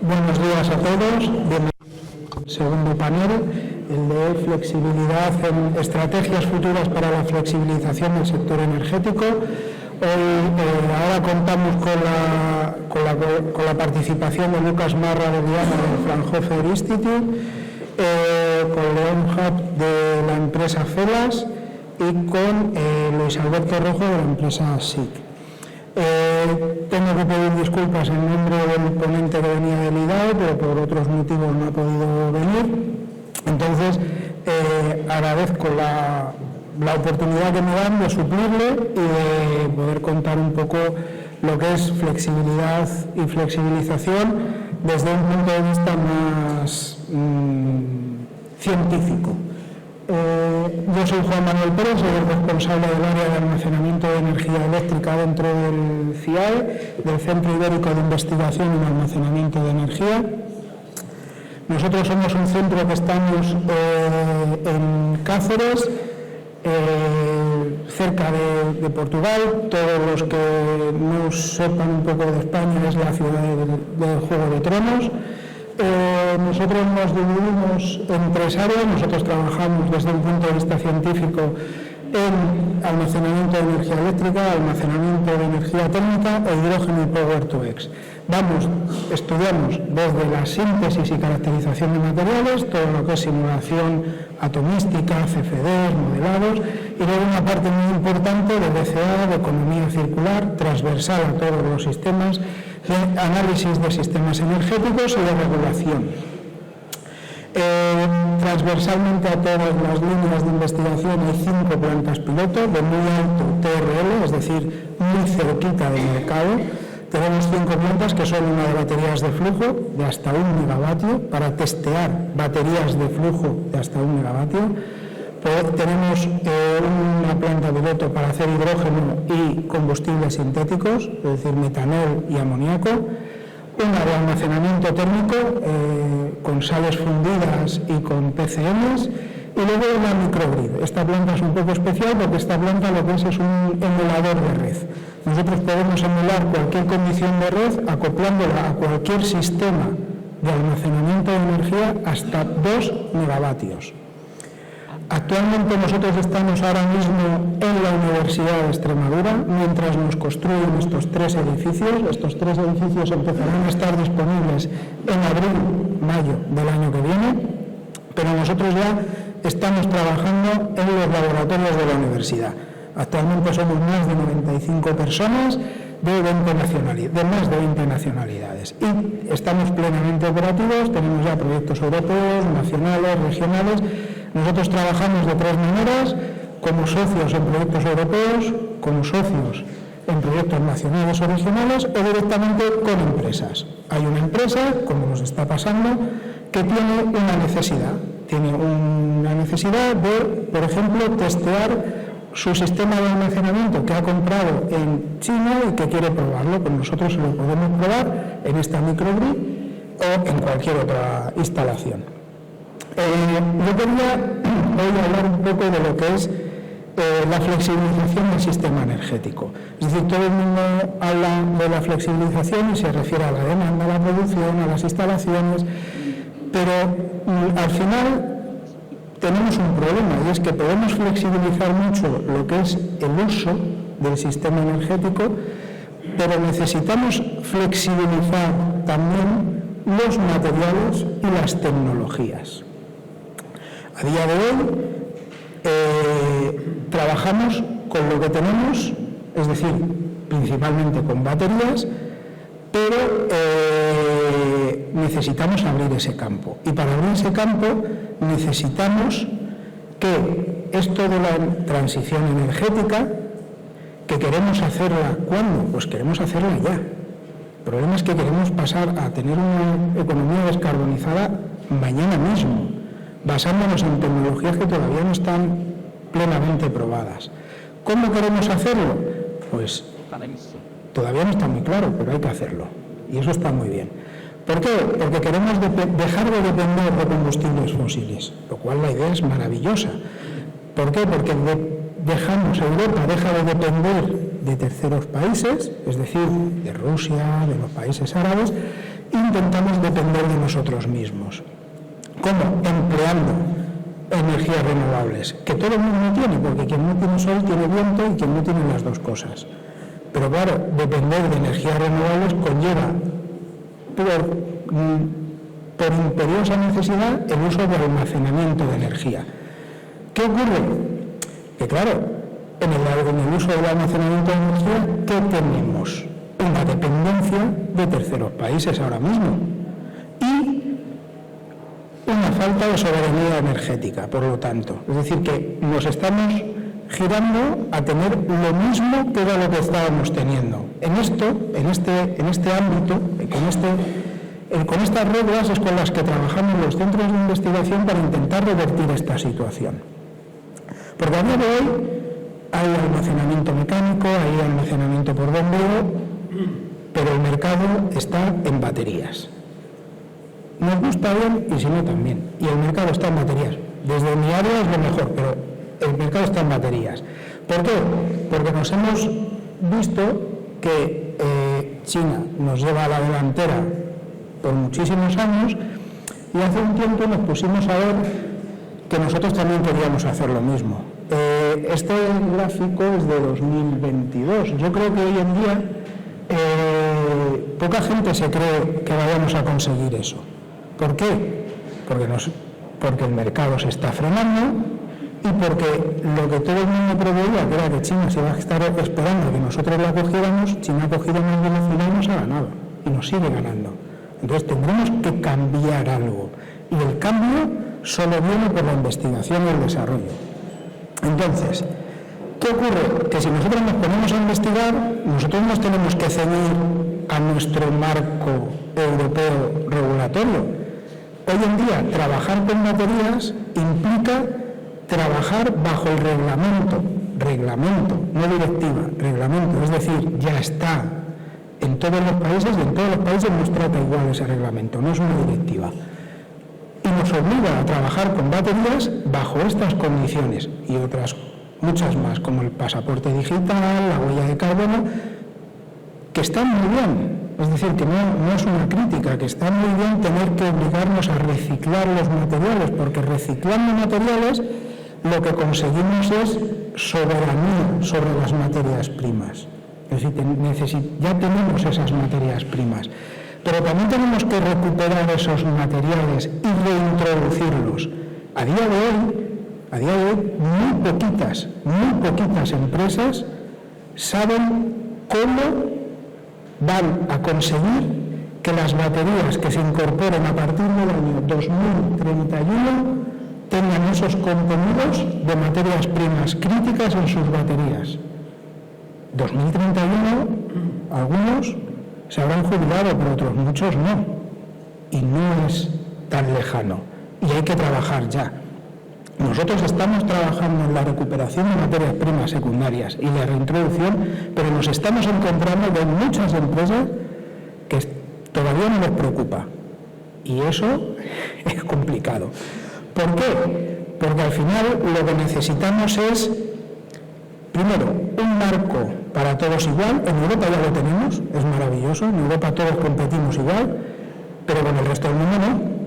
Buenos días a todos. Segundo panel, el de flexibilidad en estrategias futuras para la flexibilización del sector energético. Ahora contamos con la participación de Lucas Marra de Viana del Fraunhofer Institute, con León Hub de la empresa Felas y con Luis Alberto Rojo de la empresa SIC. Tengo que pedir disculpas en nombre del ponente que venía del IDAE, pero por otros motivos no ha podido venir. Entonces, agradezco la oportunidad que me dan de suplirle y de poder contar un poco lo que es flexibilidad y flexibilización desde un punto de vista más científico. Yo soy Juan Manuel Pérez, soy el responsable del área de almacenamiento de energía eléctrica dentro del CIAE, del Centro Ibérico de Investigación en Almacenamiento de Energía. Nosotros somos un centro que estamos en Cáceres, cerca de Portugal. Todos los que no sepan un poco de España, es la ciudad del Juego de Tronos. Nosotros nos dividimos en tres áreas. Nosotros trabajamos desde un punto de vista científico en almacenamiento de energía eléctrica, almacenamiento de energía térmica e hidrógeno y Power to X. Estudiamos desde la síntesis y caracterización de materiales, todo lo que es simulación atomística, CFDs, modelados, y luego una parte muy importante de BCA, de economía circular, transversal a todos los sistemas, de análisis de sistemas energéticos y de regulación. Transversalmente a todas las líneas de investigación hay 5 plantas piloto de muy alto TRL, es decir, muy cerquita del mercado. Tenemos 5 plantas que son una de baterías de flujo de hasta 1 megavatio para testear baterías de flujo de hasta 1 megavatio. Tenemos una planta piloto para hacer hidrógeno y combustibles sintéticos, es decir, metanol y amoníaco. Una de almacenamiento térmico con sales fundidas y con PCMs, y luego una microgrid. Esta planta es un poco especial porque esta planta lo que es un emulador de red. Nosotros podemos emular cualquier condición de red acoplándola a cualquier sistema de almacenamiento de energía hasta 2 megavatios. Actualmente nosotros estamos ahora mismo en la Universidad de Extremadura mientras nos construyen estos 3 edificios. Estos 3 edificios empezarán a estar disponibles en abril-mayo del año que viene, pero nosotros ya estamos trabajando en los laboratorios de la universidad. Actualmente somos más de 95 personas de más de 20 nacionalidades y estamos plenamente operativos. Tenemos ya proyectos europeos, nacionales, regionales. Nosotros trabajamos de 3 maneras: como socios en proyectos europeos, como socios en proyectos nacionales o regionales, o directamente con empresas. Hay una empresa, como nos está pasando, que tiene una necesidad. Tiene una necesidad de, por ejemplo, testear su sistema de almacenamiento que ha comprado en China y que quiere probarlo. Pues nosotros lo podemos probar en esta microgrid o en cualquier otra instalación. Yo voy a hablar un poco de lo que es la flexibilización del sistema energético. Es decir, todo el mundo habla de la flexibilización y se refiere a la demanda, a la producción, a las instalaciones, pero al final tenemos un problema, y es que podemos flexibilizar mucho lo que es el uso del sistema energético, pero necesitamos flexibilizar también los materiales y las tecnologías. A día de hoy trabajamos con lo que tenemos, es decir, principalmente con baterías, pero necesitamos abrir ese campo. Y para abrir ese campo necesitamos que esto de la transición energética, que queremos hacerla, ¿cuándo? Pues queremos hacerla ya. El problema es que queremos pasar a tener una economía descarbonizada mañana mismo, basándonos en tecnologías que todavía no están plenamente probadas. ¿Cómo queremos hacerlo? Pues todavía no está muy claro, pero hay que hacerlo. Y eso está muy bien. ¿Por qué? Porque queremos dejar de depender de combustibles fósiles, lo cual la idea es maravillosa. ¿Por qué? Porque Europa deja de depender de terceros países, es decir, de Rusia, de los países árabes, intentamos depender de nosotros mismos. ¿Cómo? Empleando energías renovables, que todo el mundo tiene, porque quien no tiene sol tiene viento y quien no tiene las dos cosas. Pero claro, depender de energías renovables conlleva por imperiosa necesidad el uso de almacenamiento de energía. ¿Qué ocurre? Que claro, en el uso del almacenamiento de energía, ¿qué tenemos? Una dependencia de terceros países ahora mismo y una falta de soberanía energética, por lo tanto. Es decir, que nos estamos girando a tener lo mismo que era lo que estábamos teniendo. En este ámbito, con estas reglas es con las que trabajamos los centros de investigación para intentar revertir esta situación. Porque a día de hoy hay almacenamiento mecánico, hay almacenamiento por bombeo, pero el mercado está en baterías. Nos gusta bien y si no también. Y el mercado está en baterías. Desde mi área es lo mejor, pero el mercado está en baterías. ¿Por qué? Porque nos hemos visto que China nos lleva a la delantera por muchísimos años y hace un tiempo nos pusimos a ver que nosotros también queríamos hacer lo mismo. Este gráfico es de 2022. Yo creo que hoy en día poca gente se cree que vayamos a conseguir eso. ¿Por qué? Porque el mercado se está frenando y porque lo que todo el mundo preveía, que era que China se iba a estar esperando a que nosotros la cogiéramos, China ha cogido más velocidad y nos ha ganado, y nos sigue ganando. Entonces tendremos que cambiar algo, y el cambio solo viene por la investigación y el desarrollo. Entonces, ¿qué ocurre? Que si nosotros nos ponemos a investigar, nosotros nos tenemos que ceñir a nuestro marco europeo regulatorio. Hoy en día, trabajar con baterías implica trabajar bajo el reglamento, no directiva, reglamento, es decir, ya está en todos los países y en todos los países nos trata igual ese reglamento, no es una directiva. Y nos obliga a trabajar con baterías bajo estas condiciones y otras muchas más, como el pasaporte digital, la huella de carbono, que están muy bien. Es decir, que no es una crítica, que está muy bien tener que obligarnos a reciclar los materiales, porque reciclando materiales lo que conseguimos es soberanía sobre las materias primas. Es decir, ya tenemos esas materias primas, pero también tenemos que recuperar esos materiales y reintroducirlos. A día de hoy, muy poquitas empresas saben cómo van a conseguir que las baterías que se incorporen a partir del año 2031 tengan esos contenidos de materias primas críticas en sus baterías. 2031, algunos se habrán jubilado, pero otros muchos no. Y no es tan lejano. Y hay que trabajar ya. Nosotros estamos trabajando en la recuperación de materias primas secundarias y la reintroducción, pero nos estamos encontrando con muchas empresas que todavía no les preocupa. Y eso es complicado. ¿Por qué? Porque al final lo que necesitamos es, primero, un marco para todos igual. En Europa ya lo tenemos, es maravilloso. En Europa todos competimos igual, pero con el resto del mundo no.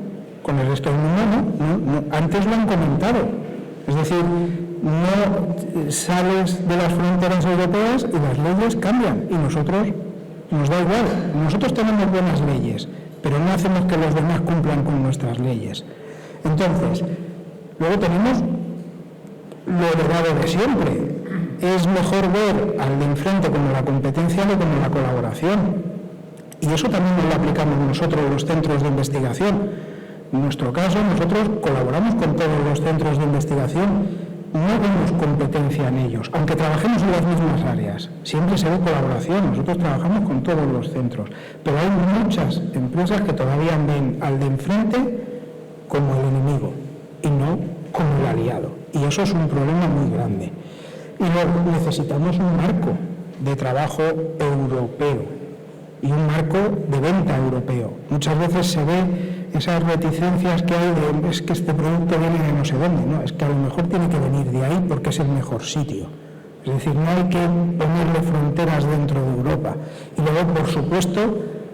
Con el resto del mundo no. Antes lo han comentado. Es decir, no sales de las fronteras europeas y las leyes cambian. Y nosotros nos da igual. Nosotros tenemos buenas leyes, pero no hacemos que los demás cumplan con nuestras leyes. Entonces, luego tenemos lo heredado de siempre. Es mejor ver al de enfrente como la competencia que como la colaboración. Y eso también lo aplicamos nosotros los centros de investigación. En nuestro caso, nosotros colaboramos con todos los centros de investigación, no vemos competencia en ellos, aunque trabajemos en las mismas áreas, siempre se ve colaboración, nosotros trabajamos con todos los centros, pero hay muchas empresas que todavía ven al de enfrente como el enemigo y no como el aliado, y eso es un problema muy grande. Y luego necesitamos un marco de trabajo europeo y un marco de venta europeo. Muchas veces se ve esas reticencias que hay de es que este producto viene de no sé dónde, no, es que a lo mejor tiene que venir de ahí porque es el mejor sitio. Es decir, no hay que ponerle fronteras dentro de Europa. Y luego, por supuesto,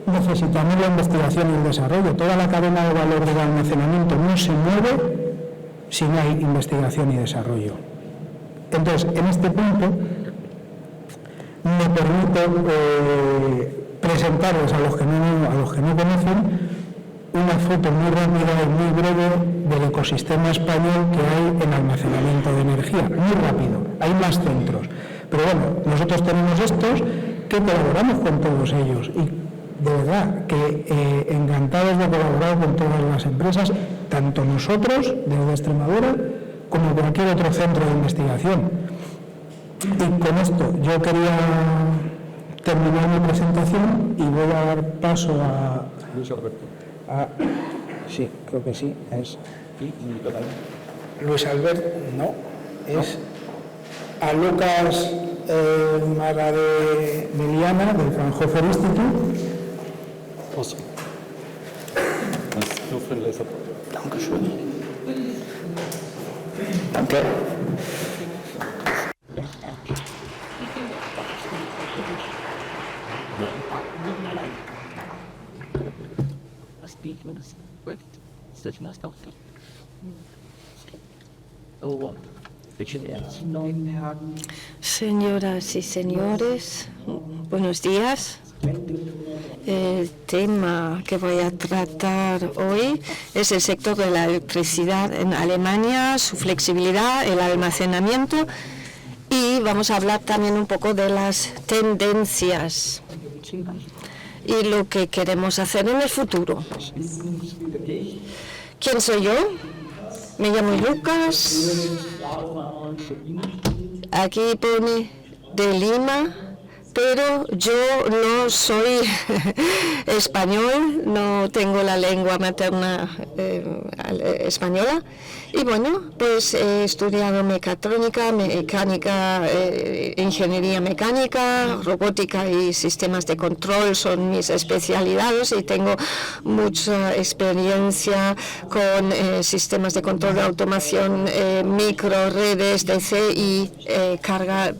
necesitamos la investigación y el desarrollo. Toda la cadena de valor del almacenamiento no se mueve si no hay investigación y desarrollo. Entonces, en este punto, me permito presentarles a los que no conocen una foto muy rápida y muy breve del ecosistema español que hay en almacenamiento de energía. Muy rápido, hay más centros. Pero bueno, nosotros tenemos estos que colaboramos con todos ellos y de verdad que encantados de colaborar con todas las empresas, tanto nosotros desde Extremadura como cualquier otro centro de investigación. Y con esto yo quería terminar mi presentación y voy a dar paso a Luis Alberto. Sí, creo que sí, es Luis Alberto, no, es a Lucas Marademiliana del Fraunhofer Institute. Awesome. Nur für den Leser. Dankeschön. Danke. Señoras y señores, buenos días. El tema que voy a tratar hoy es el sector de la electricidad en Alemania, su flexibilidad, el almacenamiento, y vamos a hablar también un poco de las tendencias y lo que queremos hacer en el futuro. ¿Quién soy yo? Me llamo Lucas. Aquí pone de Lima, pero yo no soy español, no tengo la lengua materna española. Y bueno, pues he estudiado mecatrónica, mecánica, ingeniería mecánica, robótica y sistemas de control son mis especialidades y tengo mucha experiencia con sistemas de control de automación, microredes, DC y carga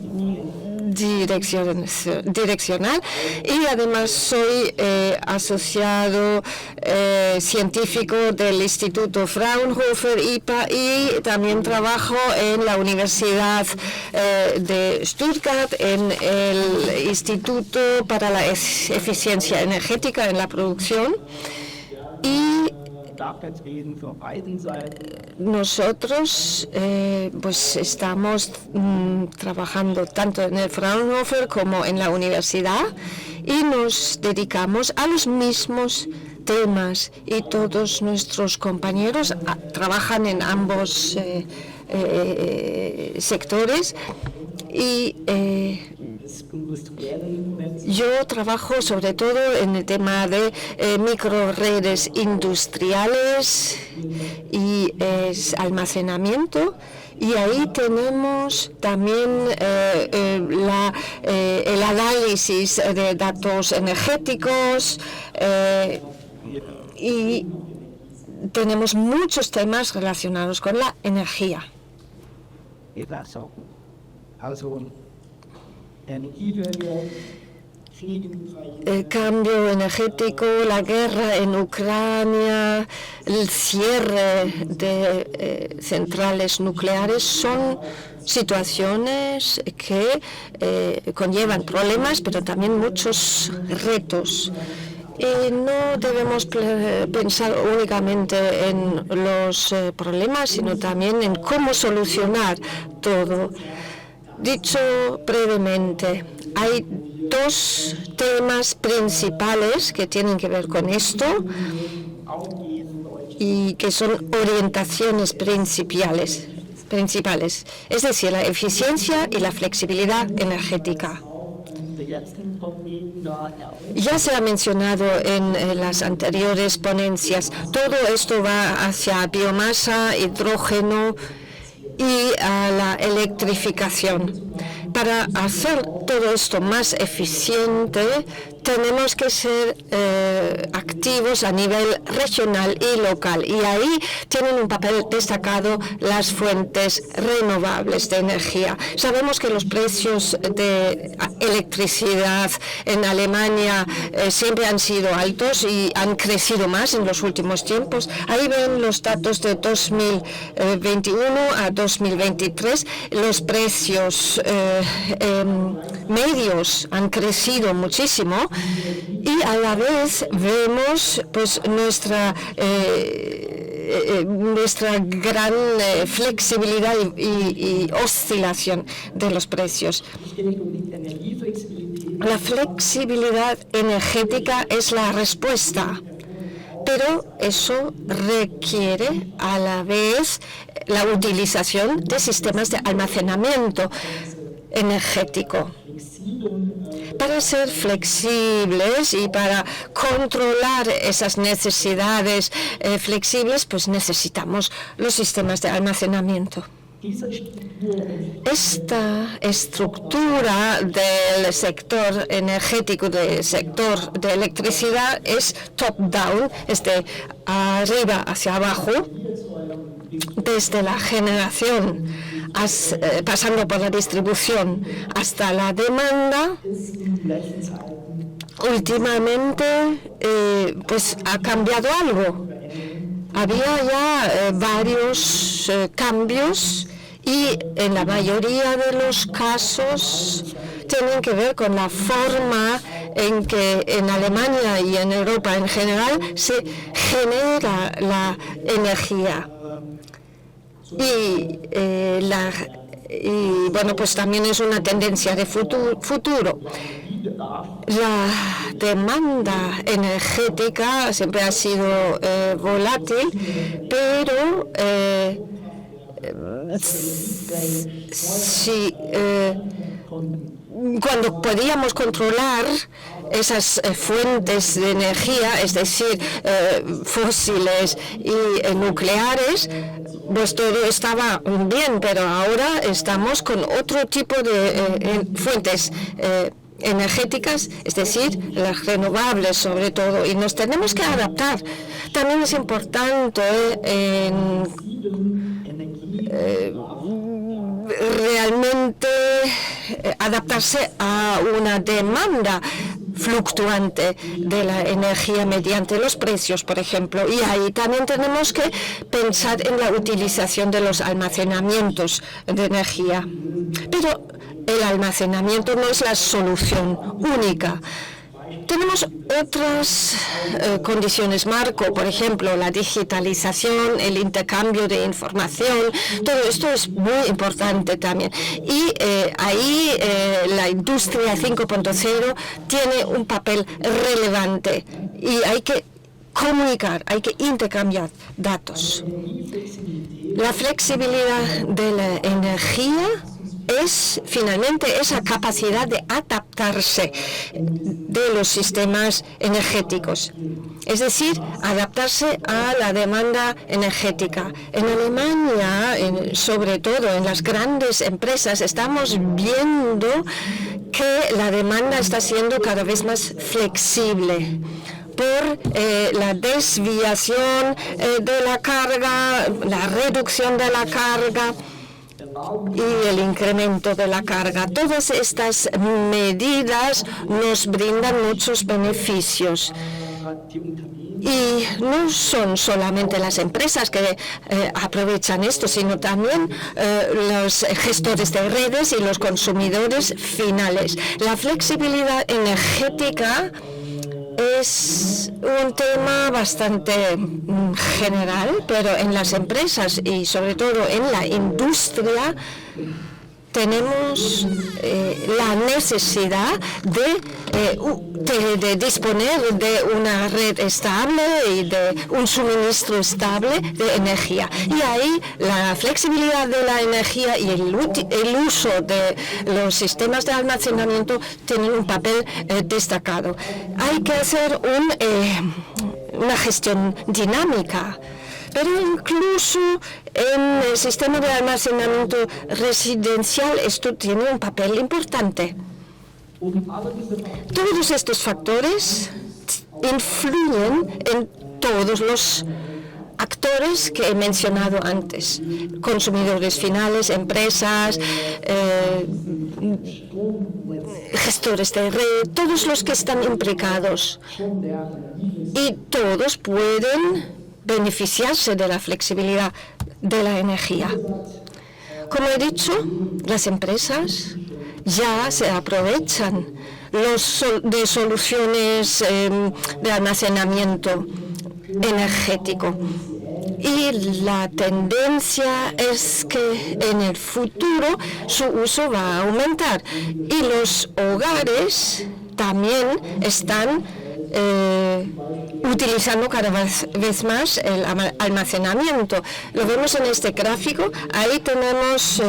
direccional, y además soy asociado científico del Instituto Fraunhofer IPA y también trabajo en la Universidad de Stuttgart en el Instituto para la Eficiencia Energética en la Producción. Y nosotros pues estamos trabajando tanto en el Fraunhofer como en la universidad y nos dedicamos a los mismos temas, y todos nuestros compañeros trabajan en ambos sectores. Y yo trabajo sobre todo en el tema de microredes industriales y almacenamiento, y ahí tenemos también el análisis de datos energéticos y tenemos muchos temas relacionados con la energía. El cambio energético, la guerra en Ucrania, el cierre de centrales nucleares son situaciones que conllevan problemas, pero también muchos retos. Y no debemos pensar únicamente en los problemas, sino también en cómo solucionar todo. Dicho brevemente, hay dos temas principales que tienen que ver con esto y que son orientaciones principales, es decir, la eficiencia y la flexibilidad energética. Ya se ha mencionado en las anteriores ponencias, todo esto va hacia biomasa, hidrógeno y a la electrificación. para hacer todo esto más eficiente, tenemos que ser activos a nivel regional y local. Y ahí tienen un papel destacado las fuentes renovables de energía. Sabemos que los precios de electricidad en Alemania siempre han sido altos y han crecido más en los últimos tiempos. Ahí ven los datos de 2021 a 2023. Los precios medios han crecido muchísimo y a la vez vemos pues nuestra gran flexibilidad y oscilación de los precios. La flexibilidad energética es la respuesta, pero eso requiere a la vez la utilización de sistemas de almacenamiento energético. Para ser flexibles y para controlar esas necesidades flexibles, pues necesitamos los sistemas de almacenamiento. Esta estructura del sector energético, del sector de electricidad, es top-down, es de arriba hacia abajo, desde la generación, pasando por la distribución hasta la demanda. Últimamente, pues ha cambiado algo. Había ya varios cambios y en la mayoría de los casos tienen que ver con la forma en que en Alemania y en Europa en general se genera la energía. Y bueno, pues también es una tendencia de futuro. La demanda energética siempre ha sido volátil, pero cuando podíamos controlar esas fuentes de energía, es decir, fósiles y nucleares, pues todo estaba bien, pero ahora estamos con otro tipo de fuentes energéticas, es decir, las renovables sobre todo, y nos tenemos que adaptar. También es importante realmente adaptarse a una demanda fluctuante de la energía mediante los precios, por ejemplo, y ahí también tenemos que pensar en la utilización de los almacenamientos de energía. Pero el almacenamiento no es la solución única. Tenemos otras condiciones marco, por ejemplo, la digitalización, el intercambio de información, todo esto es muy importante también. Y ahí la industria 5.0 tiene un papel relevante y hay que comunicar, hay que intercambiar datos. La flexibilidad de la energía es finalmente esa capacidad de adaptarse de los sistemas energéticos, es decir, adaptarse a la demanda energética. En Alemania, sobre todo en las grandes empresas, estamos viendo que la demanda está siendo cada vez más flexible por la desviación de la carga, la reducción de la carga y el incremento de la carga. Todas estas medidas nos brindan muchos beneficios. Y no son solamente las empresas que aprovechan esto, sino también los gestores de redes y los consumidores finales. La flexibilidad energética es un tema bastante general, pero en las empresas y sobre todo en la industria tenemos la necesidad de disponer de una red estable y de un suministro estable de energía. Y ahí la flexibilidad de la energía y el uso de los sistemas de almacenamiento tienen un papel destacado. Hay que hacer una gestión dinámica, Pero incluso en el sistema de almacenamiento residencial esto tiene un papel importante. Todos estos factores influyen en todos los actores que he mencionado antes, consumidores finales, empresas, gestores de red, todos los que están implicados. Y todos pueden beneficiarse de la flexibilidad de la energía. Como he dicho, las empresas ya se aprovechan de soluciones de almacenamiento energético. Y la tendencia es que en el futuro su uso va a aumentar. Y los hogares también están utilizando cada vez más el almacenamiento. Lo vemos en este gráfico. Ahí tenemos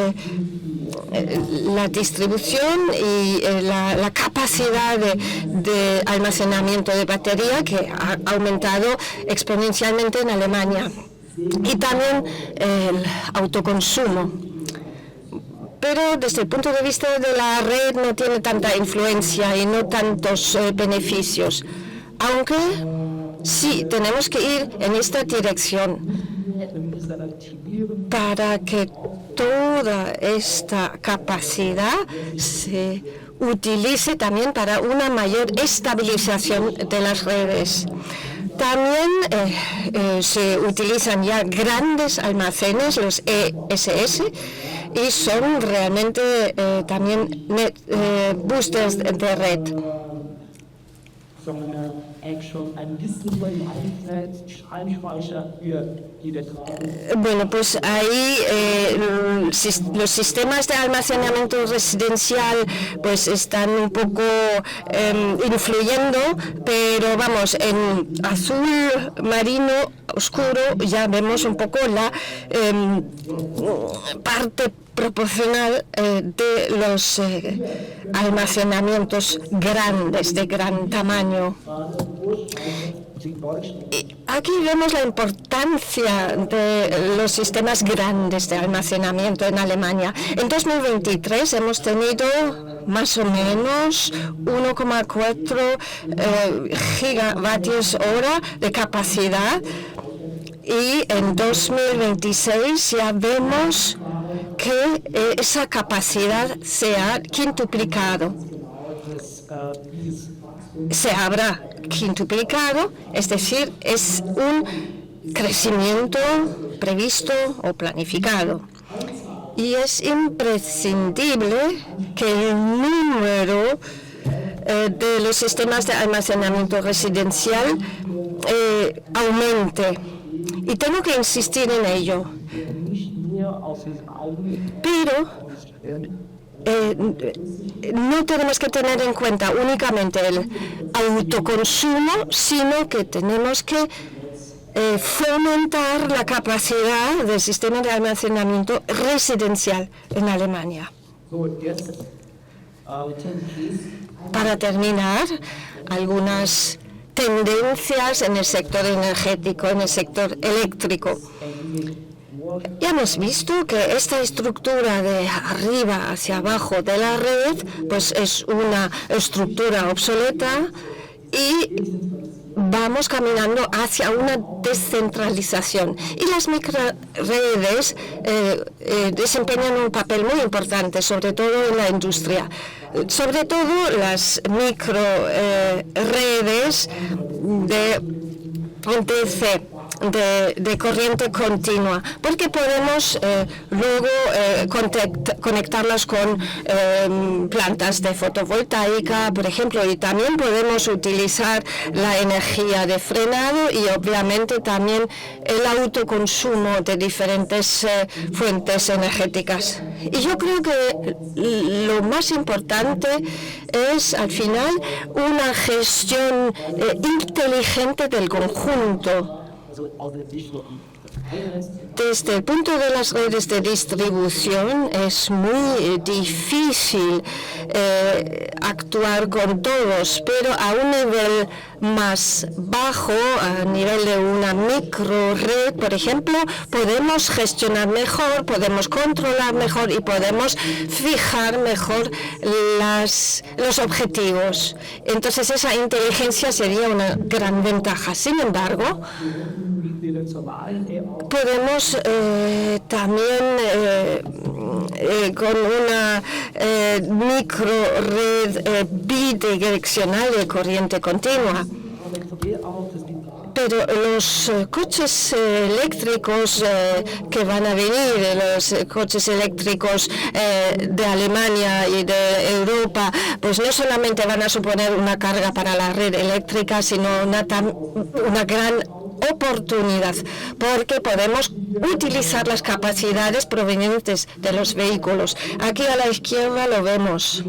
la distribución y la capacidad de almacenamiento de batería que ha aumentado exponencialmente en Alemania. Y también el autoconsumo. Pero desde el punto de vista de la red no tiene tanta influencia y no tantos beneficios. Aunque sí tenemos que ir en esta dirección para que toda esta capacidad se utilice también para una mayor estabilización de las redes. También se utilizan ya grandes almacenes, los ESS, y son realmente también boosters de red. Bueno, pues ahí los sistemas de almacenamiento residencial pues están un poco influyendo, pero vamos, en azul marino oscuro ya vemos un poco la parte proporcional de los almacenamientos grandes, de gran tamaño. Y aquí vemos la importancia de los sistemas grandes de almacenamiento en Alemania. En 2023 hemos tenido más o menos 1,4 gigavatios hora de capacidad y en 2026 ya vemos que esa capacidad se ha quintuplicado. Se habrá quintuplicado, es decir, es un crecimiento previsto o planificado. Y es imprescindible que el número de los sistemas de almacenamiento residencial aumente. Y tengo que insistir en ello. Pero no tenemos que tener en cuenta únicamente el autoconsumo, sino que tenemos que fomentar la capacidad del sistema de almacenamiento residencial en Alemania. Para terminar, algunas tendencias en el sector energético, en el sector eléctrico. Ya hemos visto que esta estructura de arriba hacia abajo de la red pues es una estructura obsoleta y vamos caminando hacia una descentralización. Y las microredes desempeñan un papel muy importante, sobre todo en la industria. Sobre todo las microredes de DC. De corriente continua, porque podemos luego conectarlas con plantas de fotovoltaica, por ejemplo, y también podemos utilizar la energía de frenado y obviamente también el autoconsumo de diferentes fuentes energéticas. Y yo creo que lo más importante es al final una gestión inteligente del conjunto. Desde el punto de las redes de distribución es muy difícil actuar con todos, pero a un nivel más bajo, a nivel de una micro red, por ejemplo, podemos gestionar mejor, podemos controlar mejor y podemos fijar mejor los objetivos. Entonces esa inteligencia sería una gran ventaja. Sin embargo, podemos también con una micro red bidireccional de corriente continua. Pero los coches eléctricos que van a venir, los coches eléctricos de Alemania y de Europa, pues no solamente van a suponer una carga para la red eléctrica, sino una gran oportunidad, porque podemos utilizar las capacidades provenientes de los vehículos. Aquí a la izquierda lo vemos.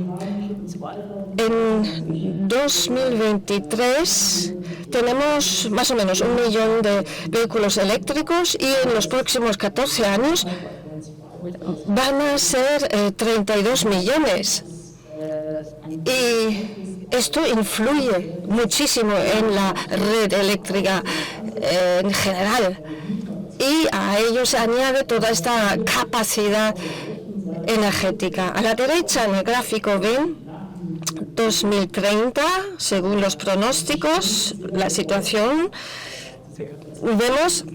En 2023 tenemos más o menos 1 millón de vehículos eléctricos y en los próximos 14 años van a ser 32 millones. Y esto influye muchísimo en la red eléctrica en general. Y a ello se añade toda esta capacidad energética. A la derecha en el gráfico ven 2030, según los pronósticos, la situación, vemos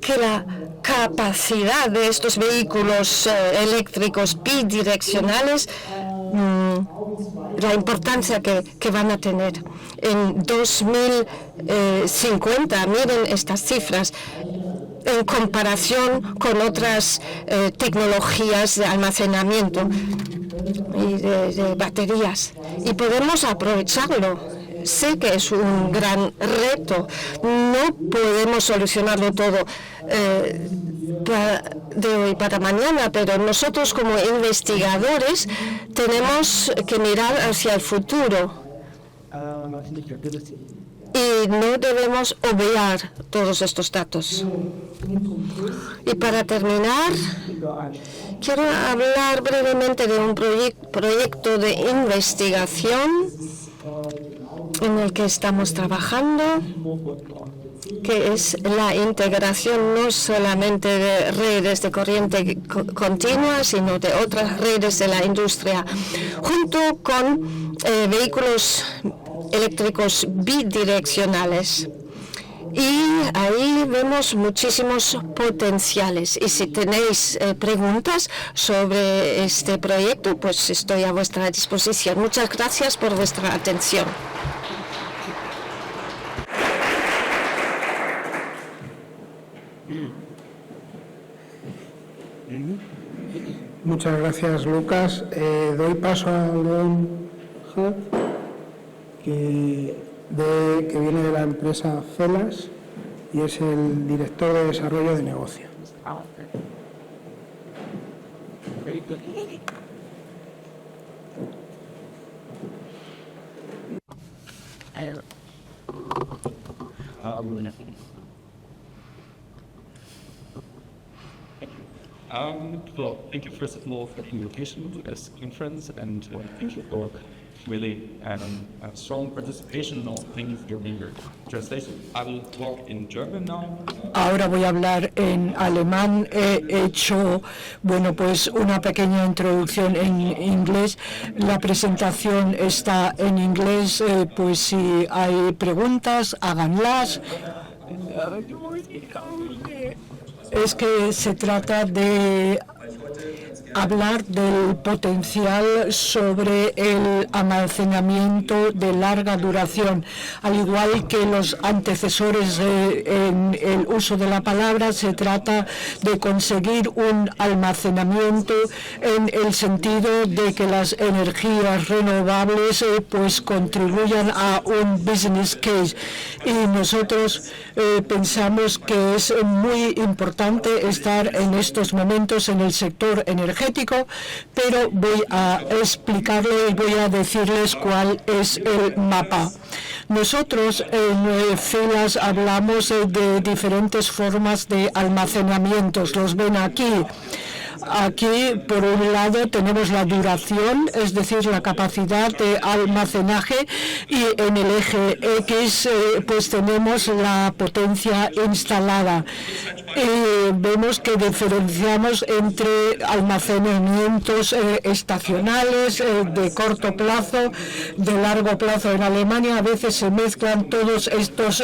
que la capacidad de estos vehículos eléctricos bidireccionales, la importancia que van a tener. En 2050, miren estas cifras, en comparación con otras tecnologías de almacenamiento y de baterías. Y podemos aprovecharlo. Sé que es un gran reto. No podemos solucionarlo todo de hoy para mañana, pero nosotros como investigadores tenemos que mirar hacia el futuro. Y no debemos obviar todos estos datos. Y para terminar, quiero hablar brevemente de un proyecto de investigación en el que estamos trabajando, que es la integración no solamente de redes de corriente continua, sino de otras redes de la industria, junto con vehículos eléctricos bidireccionales. Y ahí vemos muchísimos potenciales. Y si tenéis preguntas sobre este proyecto, pues estoy a vuestra disposición. Muchas gracias por vuestra atención. Muchas gracias, Lucas. Doy paso a León Hart, que viene de la empresa Celas y es el director de desarrollo de negocio. Well, thank you first of all for the invitation to this conference, and thank you for really a strong participation of things during your translation. I will talk in German now. Ahora voy a hablar en alemán. He hecho, pues una pequeña introducción en inglés. La presentación está en inglés, pues si hay preguntas, háganlas. Es que se trata de hablar del potencial sobre el almacenamiento de larga duración. Al igual que los antecesores en el uso de la palabra, se trata de conseguir un almacenamiento en el sentido de que las energías renovables pues contribuyan a un business case. Y nosotros pensamos que es muy importante estar en estos momentos en el sector energético, pero voy a explicarle y voy a decirles cuál es el mapa. Nosotros en Filas hablamos de diferentes formas de almacenamientos. Los ven aquí. Aquí, por un lado, tenemos la duración, es decir, la capacidad de almacenaje, y en el eje X pues tenemos la potencia instalada. Vemos que diferenciamos entre almacenamientos estacionales, de corto plazo, de largo plazo. En Alemania a veces se mezclan todos estos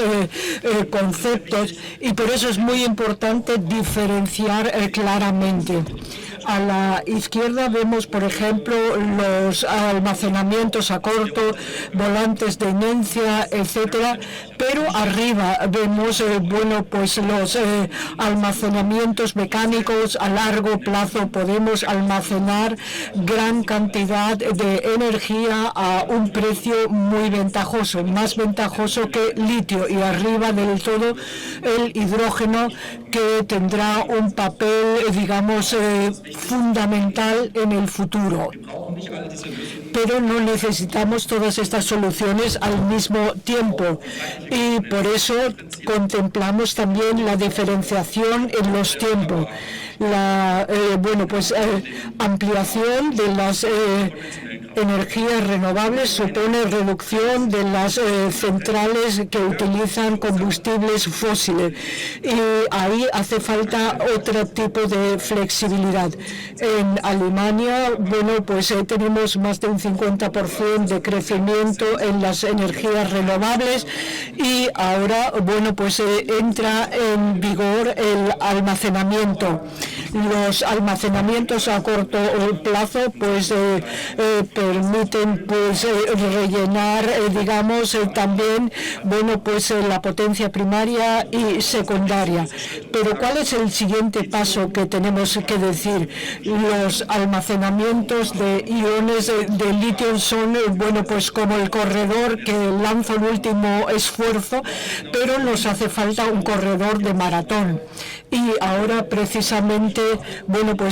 conceptos, y por eso es muy importante diferenciar claramente. A la izquierda vemos, por ejemplo, los almacenamientos a corto, volantes de inercia, etcétera, pero arriba vemos pues los almacenamientos mecánicos a largo plazo. Podemos almacenar gran cantidad de energía a un precio muy ventajoso, más ventajoso que litio, y arriba del todo el hidrógeno, que tendrá un papel, digamos, fundamental en el futuro. Pero no necesitamos todas estas soluciones al mismo tiempo, y por eso contemplamos también la diferenciación en los tiempos. La ampliación de las energías renovables supone reducción de las centrales que utilizan combustibles fósiles, y ahí hace falta otro tipo de flexibilidad. En Alemania, tenemos más de un 50% de crecimiento en las energías renovables, y ahora, entra en vigor el almacenamiento. Los almacenamientos a corto plazo permiten rellenar también la potencia primaria y secundaria. Pero ¿cuál es el siguiente paso que tenemos que decir? Los almacenamientos de iones de litio son como el corredor que lanza el último esfuerzo, pero nos hace falta un corredor de maratón. Y ahora precisamente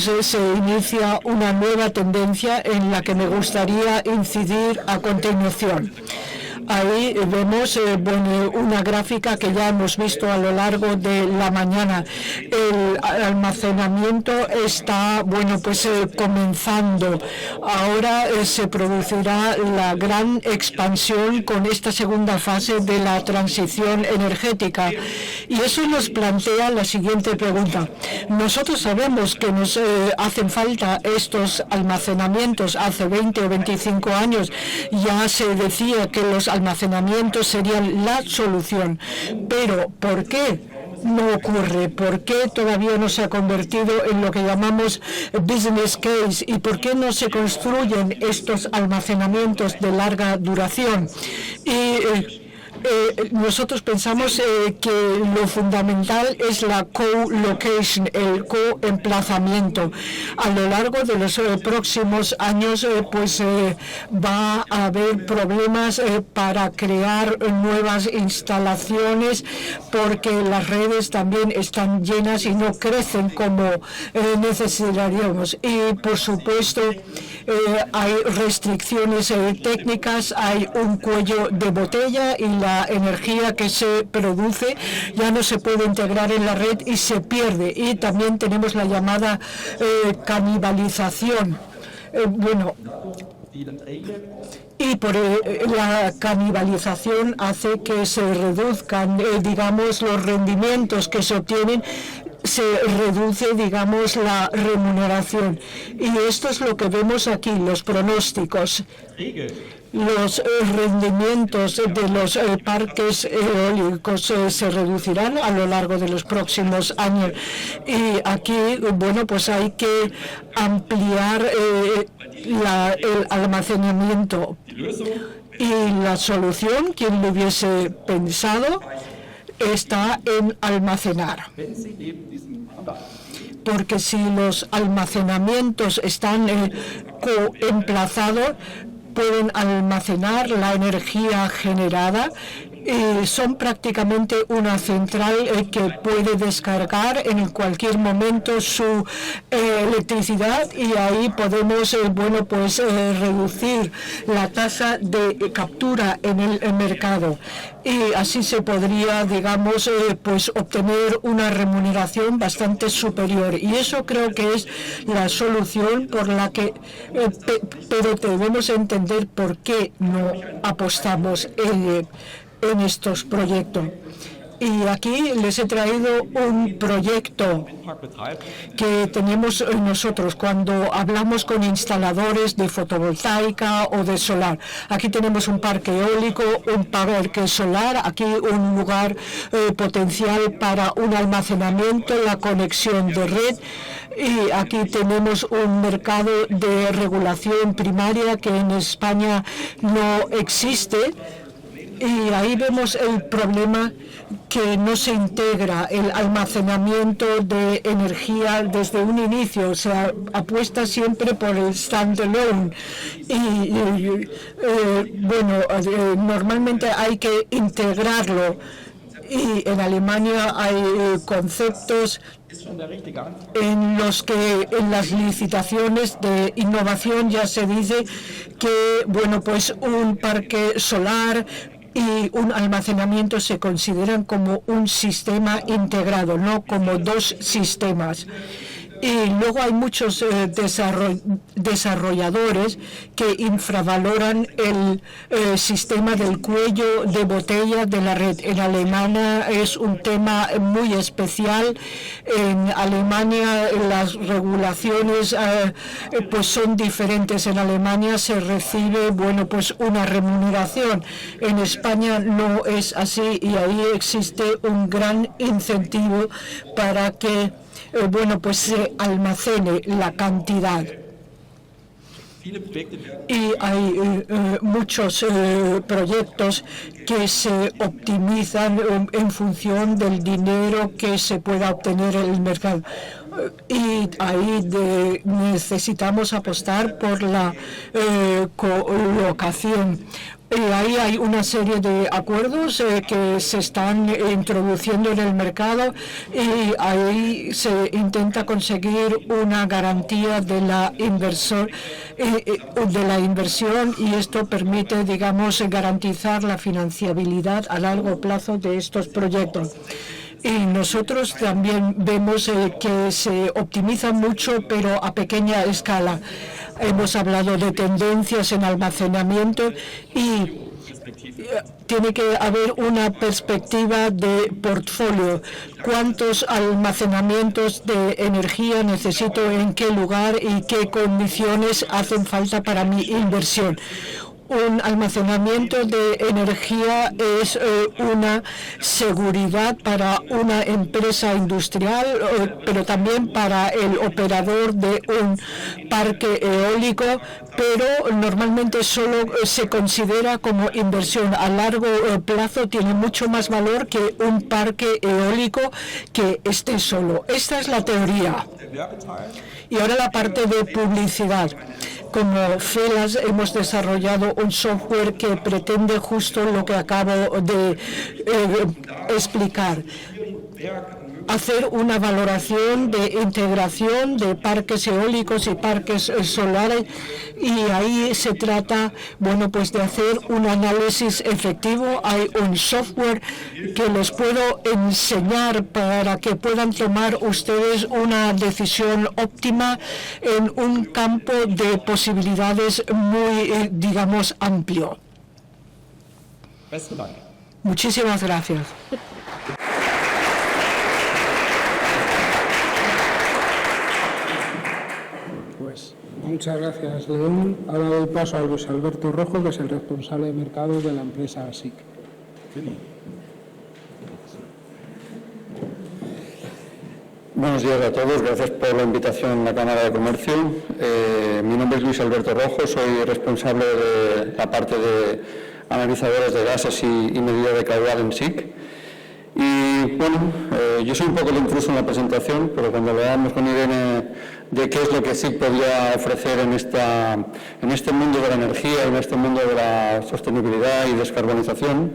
se inicia una nueva tendencia en la que me gustaría incidir a continuación. Ahí vemos una gráfica que ya hemos visto a lo largo de la mañana. El almacenamiento está comenzando. Ahora se producirá la gran expansión con esta segunda fase de la transición energética. Y eso nos plantea la siguiente pregunta. Nosotros sabemos que nos hacen falta estos almacenamientos. Hace 20 o 25 años ya se decía que los almacenamientos serían la solución. Pero ¿por qué no ocurre? ¿Por qué todavía no se ha convertido en lo que llamamos business case? ¿Y por qué no se construyen estos almacenamientos de larga duración? Nosotros pensamos que lo fundamental es la co-location, el co-emplazamiento. A lo largo de los próximos años va a haber problemas para crear nuevas instalaciones, porque las redes también están llenas y no crecen como necesitaríamos. Y por supuesto hay restricciones técnicas, hay un cuello de botella, y la energía que se produce ya no se puede integrar en la red y se pierde. Y también tenemos la llamada canibalización. Y por la canibalización hace que se reduzcan, los rendimientos que se obtienen, se reduce, la remuneración. Y esto es lo que vemos aquí, los pronósticos. Los rendimientos de los parques eólicos se reducirán a lo largo de los próximos años. Y aquí, hay que ampliar el almacenamiento. Y la solución, quien lo hubiese pensado, está en almacenar. Porque si los almacenamientos están coemplazados, pueden almacenar la energía generada y son prácticamente una central que puede descargar en cualquier momento su electricidad, y ahí podemos reducir la tasa de captura en el mercado, y así se podría, digamos, obtener una remuneración bastante superior, y eso creo que es la solución por la que pero debemos entender por qué no apostamos en estos proyectos. Y aquí les he traído un proyecto que tenemos nosotros cuando hablamos con instaladores de fotovoltaica o de solar. Aquí tenemos un parque eólico, un parque solar, aquí un lugar potencial para un almacenamiento, la conexión de red. Y aquí tenemos un mercado de regulación primaria que en España no existe. Y ahí vemos el problema que no se integra el almacenamiento de energía desde un inicio, se apuesta siempre por el standalone normalmente hay que integrarlo, y en Alemania hay conceptos en los que en las licitaciones de innovación ya se dice que un parque solar y un almacenamiento se consideran como un sistema integrado, no como dos sistemas. Y luego hay muchos desarrolladores que infravaloran el sistema del cuello de botella de la red. En Alemania es un tema muy especial. En Alemania las regulaciones son diferentes. En Alemania se recibe una remuneración. En España no es así, y ahí existe un gran incentivo para que se almacene la cantidad. Y hay muchos proyectos que se optimizan en función del dinero que se pueda obtener en el mercado. Y ahí necesitamos apostar por la colocación. Ahí hay una serie de acuerdos que se están introduciendo en el mercado, y ahí se intenta conseguir una garantía de la inversión, y esto permite, digamos, garantizar la financiabilidad a largo plazo de estos proyectos. Y nosotros también vemos que se optimiza mucho, pero a pequeña escala. Hemos hablado de tendencias en almacenamiento, y tiene que haber una perspectiva de portfolio. ¿Cuántos almacenamientos de energía necesito, en qué lugar y qué condiciones hacen falta para mi inversión? Un almacenamiento de energía es una seguridad para una empresa industrial, pero también para el operador de un parque eólico, pero normalmente solo se considera como inversión. A largo plazo tiene mucho más valor que un parque eólico que esté solo. Esta es la teoría. Y ahora la parte de publicidad. Como FELAS hemos desarrollado un software que pretende justo lo que acabo de explicar. Hacer una valoración de integración de parques eólicos y parques solares, y ahí se trata, de hacer un análisis efectivo. Hay un software que les puedo enseñar para que puedan tomar ustedes una decisión óptima en un campo de posibilidades muy, digamos, amplio. Muchísimas gracias. Muchas gracias, León. Ahora doy paso a Luis Alberto Rojo, que es el responsable de mercado de la empresa ASIC. Buenos días a todos, gracias por la invitación a la Cámara de Comercio. Mi nombre es Luis Alberto Rojo, soy responsable de la parte de analizadores de gases y medida de caudal en SIC. Y yo soy un poco el intruso en la presentación, pero cuando hablábamos con Irene de qué es lo que SIC podía ofrecer en este mundo de la energía, en este mundo de la sostenibilidad y descarbonización,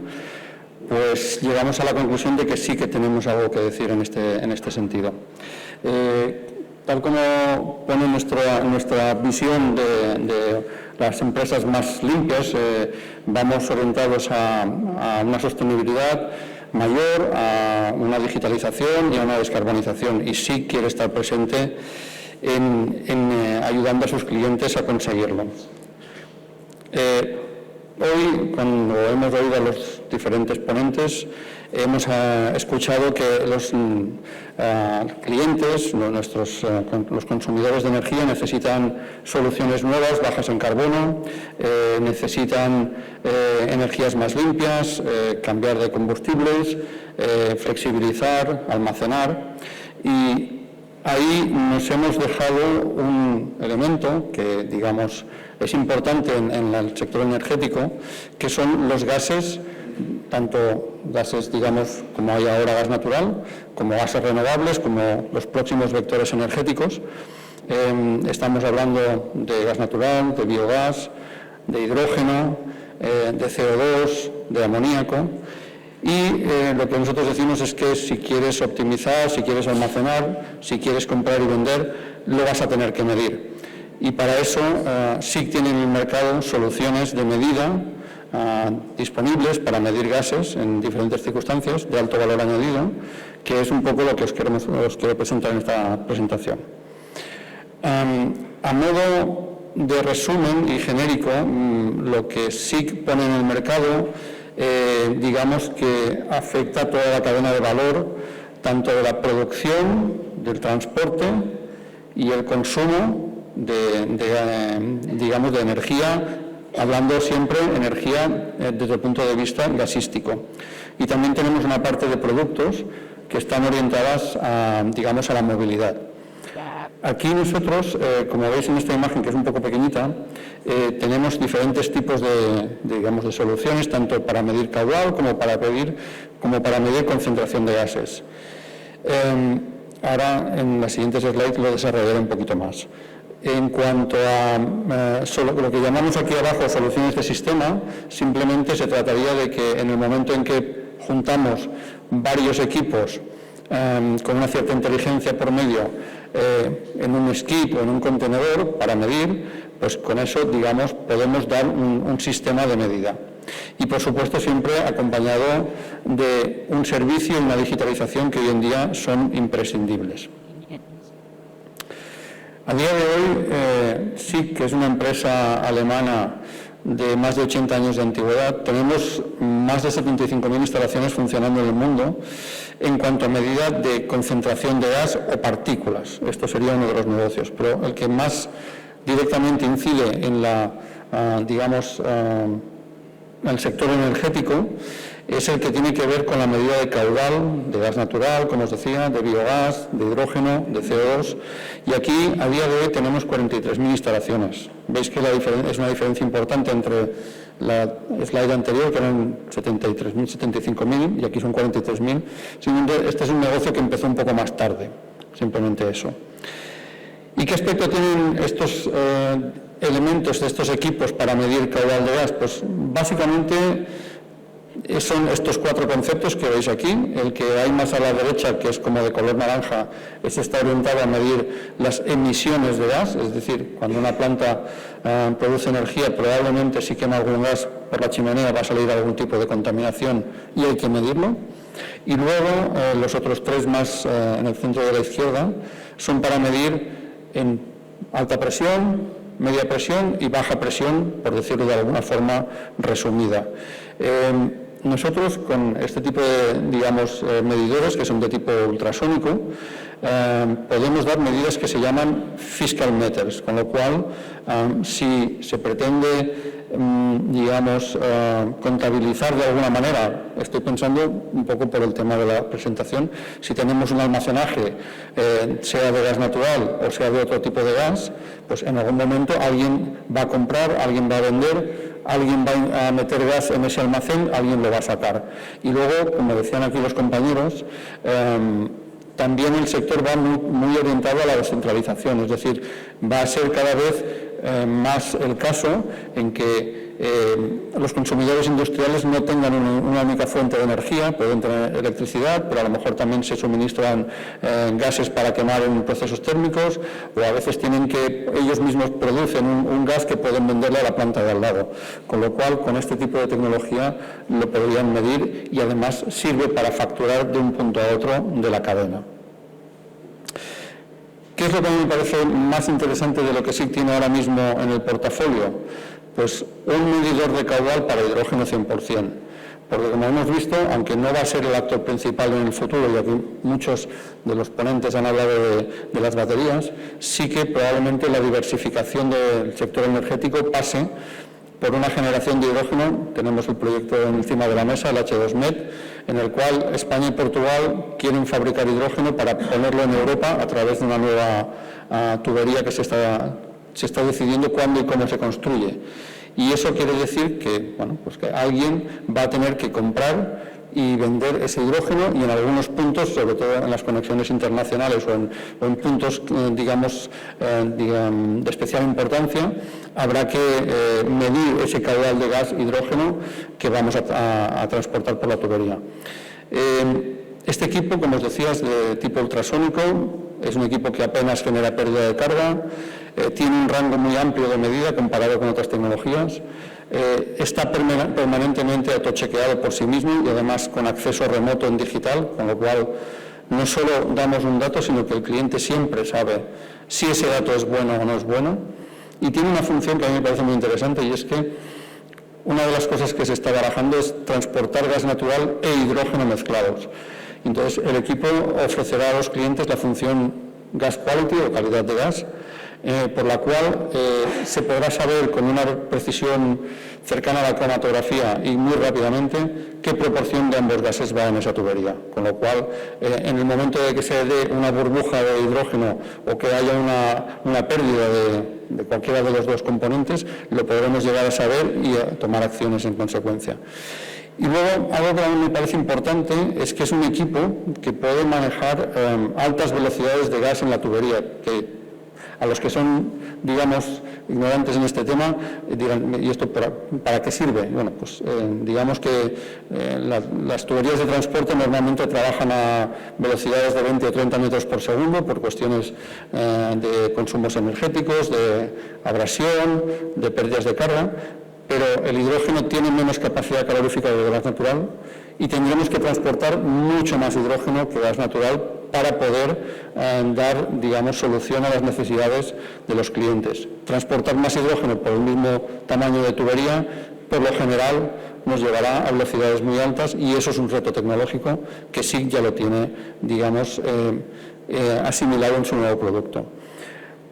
pues llegamos a la conclusión de que sí que tenemos algo que decir en este sentido. Tal como pone nuestra visión de las empresas más limpias, vamos orientados a una sostenibilidad mayor, a una digitalización y a una descarbonización, y sí quiere estar presente en ayudando a sus clientes a conseguirlo. Hoy, cuando hemos oído a los diferentes ponentes, hemos escuchado que los clientes, los consumidores de energía, necesitan soluciones nuevas, bajas en carbono, necesitan energías más limpias, cambiar de combustibles, flexibilizar, almacenar, y ahí nos hemos dejado un elemento que, digamos, es importante en el sector energético, que son los gases, tanto gases, digamos, como hay ahora gas natural, como gases renovables, como los próximos vectores energéticos. Estamos hablando de gas natural, de biogás, de hidrógeno, de CO2, de amoníaco. Y lo que nosotros decimos es que si quieres optimizar, si quieres almacenar, si quieres comprar y vender, lo vas a tener que medir. Y para eso sí tienen en el mercado soluciones de medida disponibles para medir gases en diferentes circunstancias de alto valor añadido, que es un poco lo que os quiero presentar en esta presentación. A modo de resumen y genérico, lo que SIC pone en el mercado, digamos que afecta a toda la cadena de valor, tanto de la producción, del transporte y el consumo digamos, de energía, hablando siempre energía desde el punto de vista gasístico. Y también tenemos una parte de productos que están orientadas digamos, a la movilidad. Aquí nosotros, como veis en esta imagen, que es un poco pequeñita, tenemos diferentes tipos digamos, de soluciones, tanto para medir caudal como para medir concentración de gases. Ahora, en las siguientes slides, lo desarrollaré un poquito más. En cuanto a lo que llamamos aquí abajo soluciones de sistema, simplemente se trataría de que en el momento en que juntamos varios equipos con una cierta inteligencia por medio en un skip o en un contenedor para medir, pues con eso, digamos, podemos dar un sistema de medida. Y, por supuesto, siempre acompañado de un servicio y una digitalización que hoy en día son imprescindibles. A día de hoy, SIC, que es una empresa alemana de más de 80 años de antigüedad, tenemos más de 75.000 instalaciones funcionando en el mundo en cuanto a medida de concentración de gas o partículas. Esto sería uno de los negocios, pero el que más directamente incide en digamos, el sector energético es el que tiene que ver con la medida de caudal de gas natural, como os decía, de biogás, de hidrógeno, de CO2, y aquí a día de hoy tenemos 43.000 instalaciones. Veis que es una diferencia importante entre la slide anterior, que eran 73.000, 75.000, y aquí son 43.000. Este es un negocio que empezó un poco más tarde, simplemente eso. ¿Y qué aspecto tienen estos elementos de estos equipos para medir caudal de gas? Pues básicamente son estos cuatro conceptos que veis aquí. El que hay más a la derecha, que es como de color naranja, está orientado a medir las emisiones de gas, es decir, cuando una planta produce energía, probablemente si quema algún gas por la chimenea va a salir algún tipo de contaminación y hay que medirlo. Y luego los otros tres más en el centro de la izquierda son para medir en alta presión, media presión y baja presión, por decirlo de alguna forma resumida. Nosotros con este tipo de, digamos, medidores, que son de tipo ultrasónico, podemos dar medidas que se llaman fiscal meters, con lo cual, si se pretende, digamos, contabilizar de alguna manera, estoy pensando un poco por el tema de la presentación, si tenemos un almacenaje, sea de gas natural o sea de otro tipo de gas, pues en algún momento alguien va a comprar, alguien va a vender, alguien va a meter gas en ese almacén, alguien lo va a sacar. Y luego, como decían aquí los compañeros, también el sector va muy orientado a la descentralización, es decir, va a ser cada vez más el caso en que los consumidores industriales no tengan una única fuente de energía, pueden tener electricidad, pero a lo mejor también se suministran gases para quemar en procesos térmicos, o a veces tienen que ellos mismos producen un gas que pueden venderle a la planta de al lado, con lo cual con este tipo de tecnología lo podrían medir y además sirve para facturar de un punto a otro de la cadena. ¿Qué es lo que a mí me parece más interesante de lo que SIC tiene ahora mismo en el portafolio? Pues un medidor de caudal para hidrógeno 100%, porque como hemos visto, aunque no va a ser el actor principal en el futuro, y aquí muchos de los ponentes han hablado de las baterías, sí que probablemente la diversificación del sector energético pase por una generación de hidrógeno. Tenemos el proyecto encima de la mesa, el H2Med, en el cual España y Portugal quieren fabricar hidrógeno para ponerlo en Europa a través de una nueva tubería que se está decidiendo cuándo y cómo se construye. Y eso quiere decir que, bueno, pues que alguien va a tener que comprar y vender ese hidrógeno, y en algunos puntos, sobre todo en las conexiones internacionales o en puntos, digamos, de especial importancia, habrá que medir ese caudal de gas hidrógeno que vamos a transportar por la tubería. Este equipo, como os decía, es de tipo ultrasónico, es un equipo que apenas genera pérdida de carga, tiene un rango muy amplio de medida comparado con otras tecnologías, está permanentemente autochequeado por sí mismo y además con acceso remoto en digital, con lo cual no solo damos un dato, sino que el cliente siempre sabe si ese dato es bueno o no es bueno, y tiene una función que a mí me parece muy interesante, y es que una de las cosas que se está barajando es transportar gas natural e hidrógeno mezclados. Entonces, el equipo ofrecerá a los clientes la función Gas Quality o calidad de gas, por la cual se podrá saber con una precisión cercana a la cromatografía y muy rápidamente qué proporción de ambos gases va en esa tubería. Con lo cual, en el momento de que se dé una burbuja de hidrógeno o que haya una pérdida de cualquiera de los dos componentes, lo podremos llegar a saber y a tomar acciones en consecuencia. Y luego, algo que a mí me parece importante es que es un equipo que puede manejar altas velocidades de gas en la tubería, que a los que son, digamos, ignorantes en este tema, dirán, ¿y esto para qué sirve? Bueno, pues digamos que las tuberías de transporte normalmente trabajan a velocidades de 20 o 30 metros por segundo por cuestiones de consumos energéticos, de abrasión, de pérdidas de carga, pero el hidrógeno tiene menos capacidad calorífica que el gas natural y tendremos que transportar mucho más hidrógeno que gas natural para poder dar, digamos, solución a las necesidades de los clientes. Transportar más hidrógeno por el mismo tamaño de tubería, por lo general, nos llevará a velocidades muy altas, y eso es un reto tecnológico que SIC ya lo tiene, digamos, asimilado en su nuevo producto.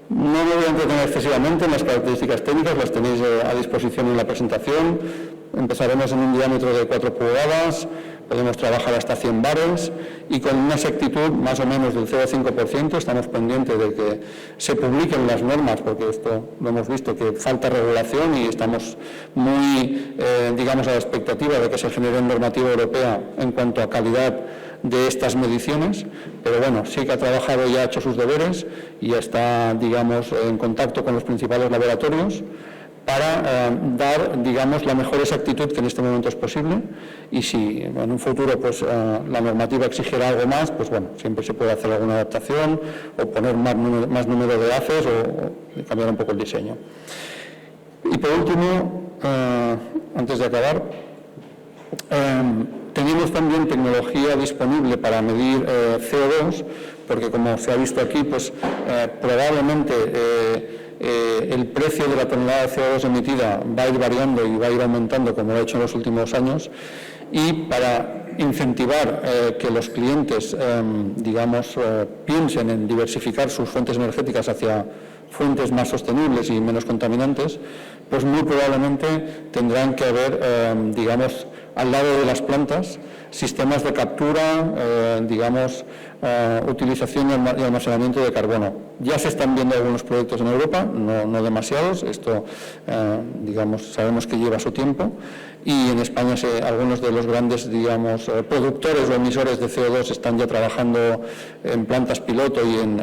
No me voy a entretener excesivamente en las características técnicas, las tenéis a disposición en la presentación. Empezaremos en un diámetro de 4 pulgadas, podemos trabajar hasta 100 bares y con una exactitud más o menos del 0,5%. Estamos pendientes de que se publiquen las normas, porque esto lo hemos visto que falta regulación y estamos muy, digamos, a la expectativa de que se genere normativa europea en cuanto a calidad de estas mediciones, pero bueno, sí que ha trabajado y ha hecho sus deberes y está, digamos, en contacto con los principales laboratorios para dar, digamos, la mejor exactitud que en este momento es posible, y si en un futuro pues la normativa exigiera algo más, pues bueno, siempre se puede hacer alguna adaptación o poner más número de haces o cambiar un poco el diseño. Y por último, antes de acabar, tenemos también tecnología disponible para medir CO2, porque como se ha visto aquí, pues probablemente el precio de la tonelada de CO2 emitida va a ir variando y va a ir aumentando como lo ha hecho en los últimos años, y para incentivar que los clientes, digamos, piensen en diversificar sus fuentes energéticas hacia fuentes más sostenibles y menos contaminantes, pues muy probablemente tendrán que haber, digamos, al lado de las plantas, sistemas de captura, utilización y almacenamiento de carbono. Ya se están viendo algunos proyectos en Europa, no demasiados, esto sabemos que lleva su tiempo, y en España algunos de los grandes productores o emisores de CO2 están ya trabajando en plantas piloto y en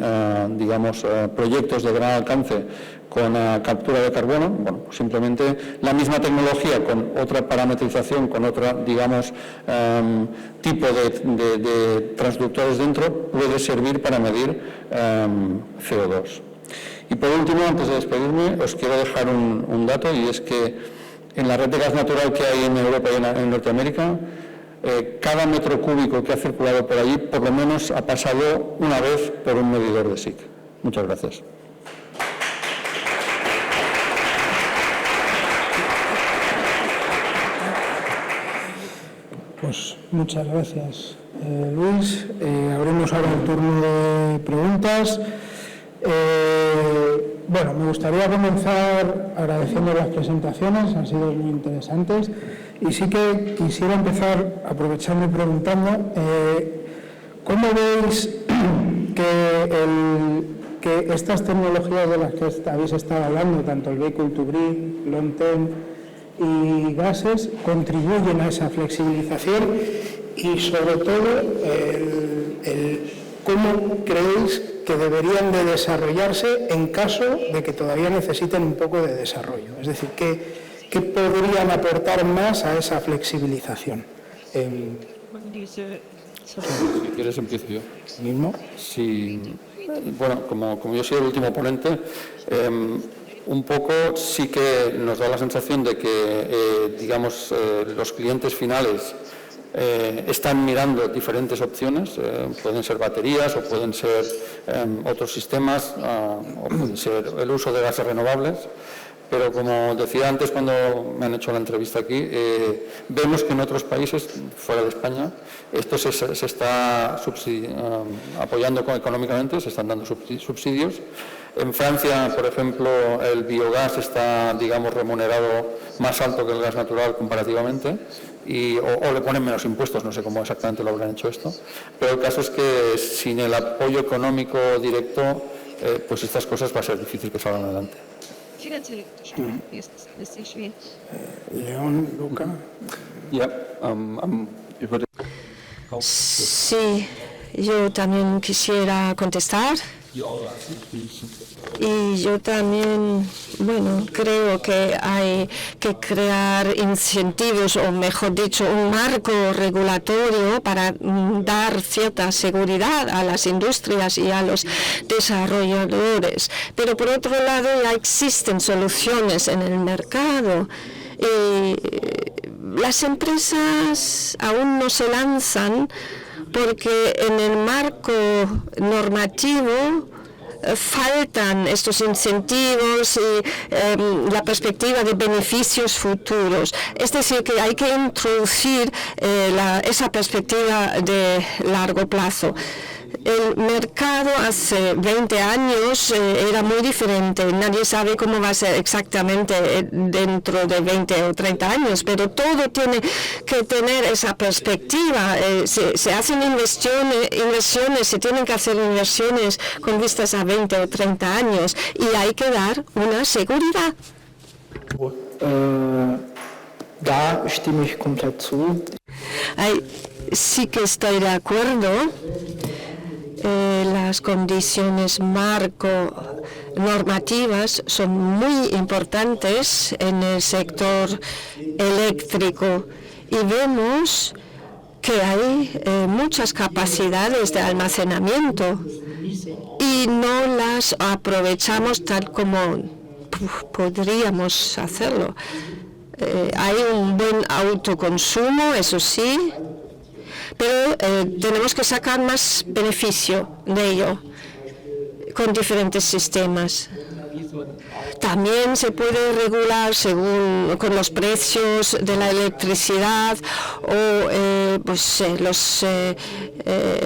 proyectos de gran alcance con captura de carbono. Bueno, simplemente la misma tecnología con otra parametrización, con otra tipo de transductores dentro, puede servir para medir CO2. Y por último, antes de despedirme, os quiero dejar un dato, y es que en la red de gas natural que hay en Europa y en Norteamérica, cada metro cúbico que ha circulado por allí, por lo menos ha pasado una vez por un medidor de SIC. Muchas gracias. Pues muchas gracias, Luis. Abrimos ahora el turno de preguntas. Bueno, me gustaría comenzar agradeciendo las presentaciones, han sido muy interesantes, y sí que quisiera empezar aprovechando y preguntando ¿cómo veis que estas tecnologías de las que habéis estado hablando, tanto el Vehicle to Grid, Long Term y gases, contribuyen a esa flexibilización? Y sobre todo, ¿cómo creéis que deberían de desarrollarse en caso de que todavía necesiten un poco de desarrollo? Es decir, ¿qué podrían aportar más a esa flexibilización? Si quieres empiezo yo. ¿Mismo? Sí. Bueno, como yo soy el último ponente, un poco sí que nos da la sensación de que, los clientes finales están mirando diferentes opciones, pueden ser baterías o pueden ser otros sistemas o puede ser el uso de gases renovables, pero como decía antes cuando me han hecho la entrevista aquí, vemos que en otros países fuera de España esto se está apoyando económicamente, se están dando subsidios. En Francia, por ejemplo, el biogás está, remunerado más alto que el gas natural comparativamente, o le ponen menos impuestos, no sé cómo exactamente lo habrán hecho esto, pero el caso es que sin el apoyo económico directo, pues estas cosas va a ser difícil que salgan adelante. León, Luca. Sí, yo también quisiera contestar. Y yo también, creo que hay que crear incentivos, o mejor dicho, un marco regulatorio para dar cierta seguridad a las industrias y a los desarrolladores. Pero por otro lado ya existen soluciones en el mercado y las empresas aún no se lanzan porque en el marco normativo faltan estos incentivos y la perspectiva de beneficios futuros. Es decir, que hay que introducir esa perspectiva de largo plazo. El mercado hace 20 años era muy diferente. Nadie sabe cómo va a ser exactamente dentro de 20 o 30 años, pero todo tiene que tener esa perspectiva. Se hacen inversiones, se tienen que hacer inversiones con vistas a 20 o 30 años y hay que dar una seguridad. Da stimme ich komplett zu. Sí que estoy de acuerdo. Las condiciones marco normativas son muy importantes en el sector eléctrico y vemos que hay muchas capacidades de almacenamiento y no las aprovechamos tal como podríamos hacerlo. Hay un buen autoconsumo, eso sí, pero tenemos que sacar más beneficio de ello con diferentes sistemas. También se puede regular con los precios de la electricidad o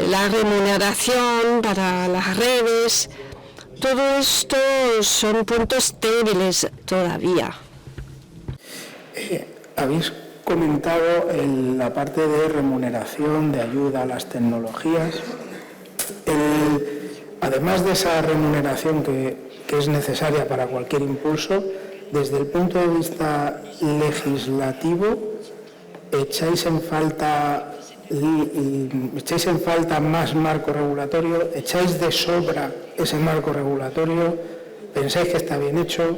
la remuneración para las redes. Todo esto son puntos débiles todavía. Habéis comentado la parte de remuneración, de ayuda a las tecnologías. Además de esa remuneración que es necesaria para cualquier impulso, desde el punto de vista legislativo, ¿echáis en falta más marco regulatorio? ¿Echáis de sobra ese marco regulatorio? ¿Pensáis que está bien hecho?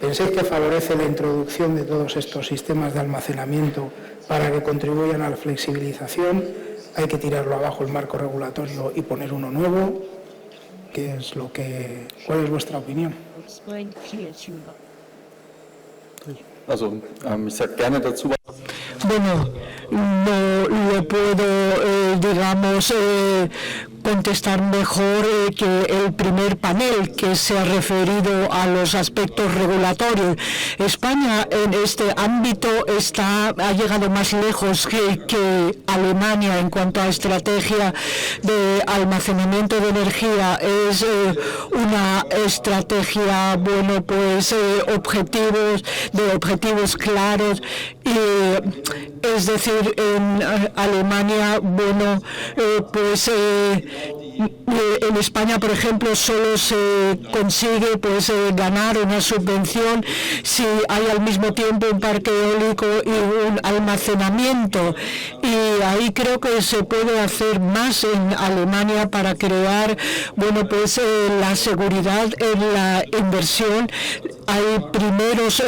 ¿Pensáis que favorece la introducción de todos estos sistemas de almacenamiento para que contribuyan a la flexibilización? ¿Hay que tirarlo abajo el marco regulatorio y poner uno nuevo? ¿Cuál es vuestra opinión? Also, ich sage gerne dazu. Bueno, no puedo, digamos, contestar mejor que el primer panel que se ha referido a los aspectos regulatorios. España en este ámbito ha llegado más lejos que Alemania en cuanto a estrategia de almacenamiento de energía. Es una estrategia, bueno, pues objetivos claros. Es decir, en Alemania, bueno, en España, por ejemplo, solo se consigue ganar una subvención si hay al mismo tiempo un parque eólico y un almacenamiento. Y ahí creo que se puede hacer más en Alemania para crear, bueno, la seguridad en la inversión. Hay primeros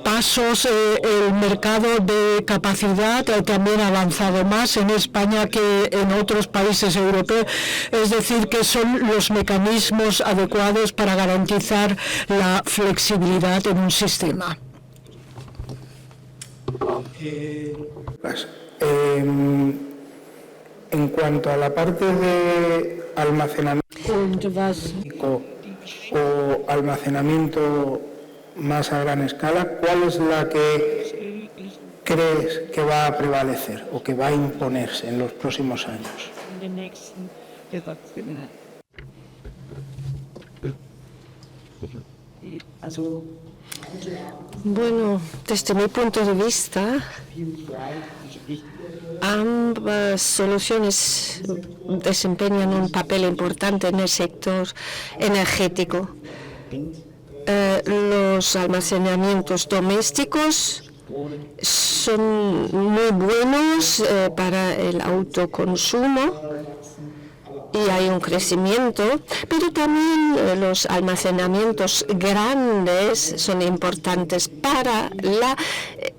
pasos. El mercado de capacidad también ha avanzado más en España que en otros países europeos, es decir, que son los mecanismos adecuados para garantizar la flexibilidad en un sistema. En cuanto a la parte de almacenamiento o almacenamiento más a gran escala, ¿cuál es la que crees que va a prevalecer o que va a imponerse en los próximos años? Bueno, desde mi punto de vista, ambas soluciones desempeñan un papel importante en el sector energético. Los almacenamientos domésticos son muy buenos para el autoconsumo y hay un crecimiento, pero también los almacenamientos grandes son importantes para la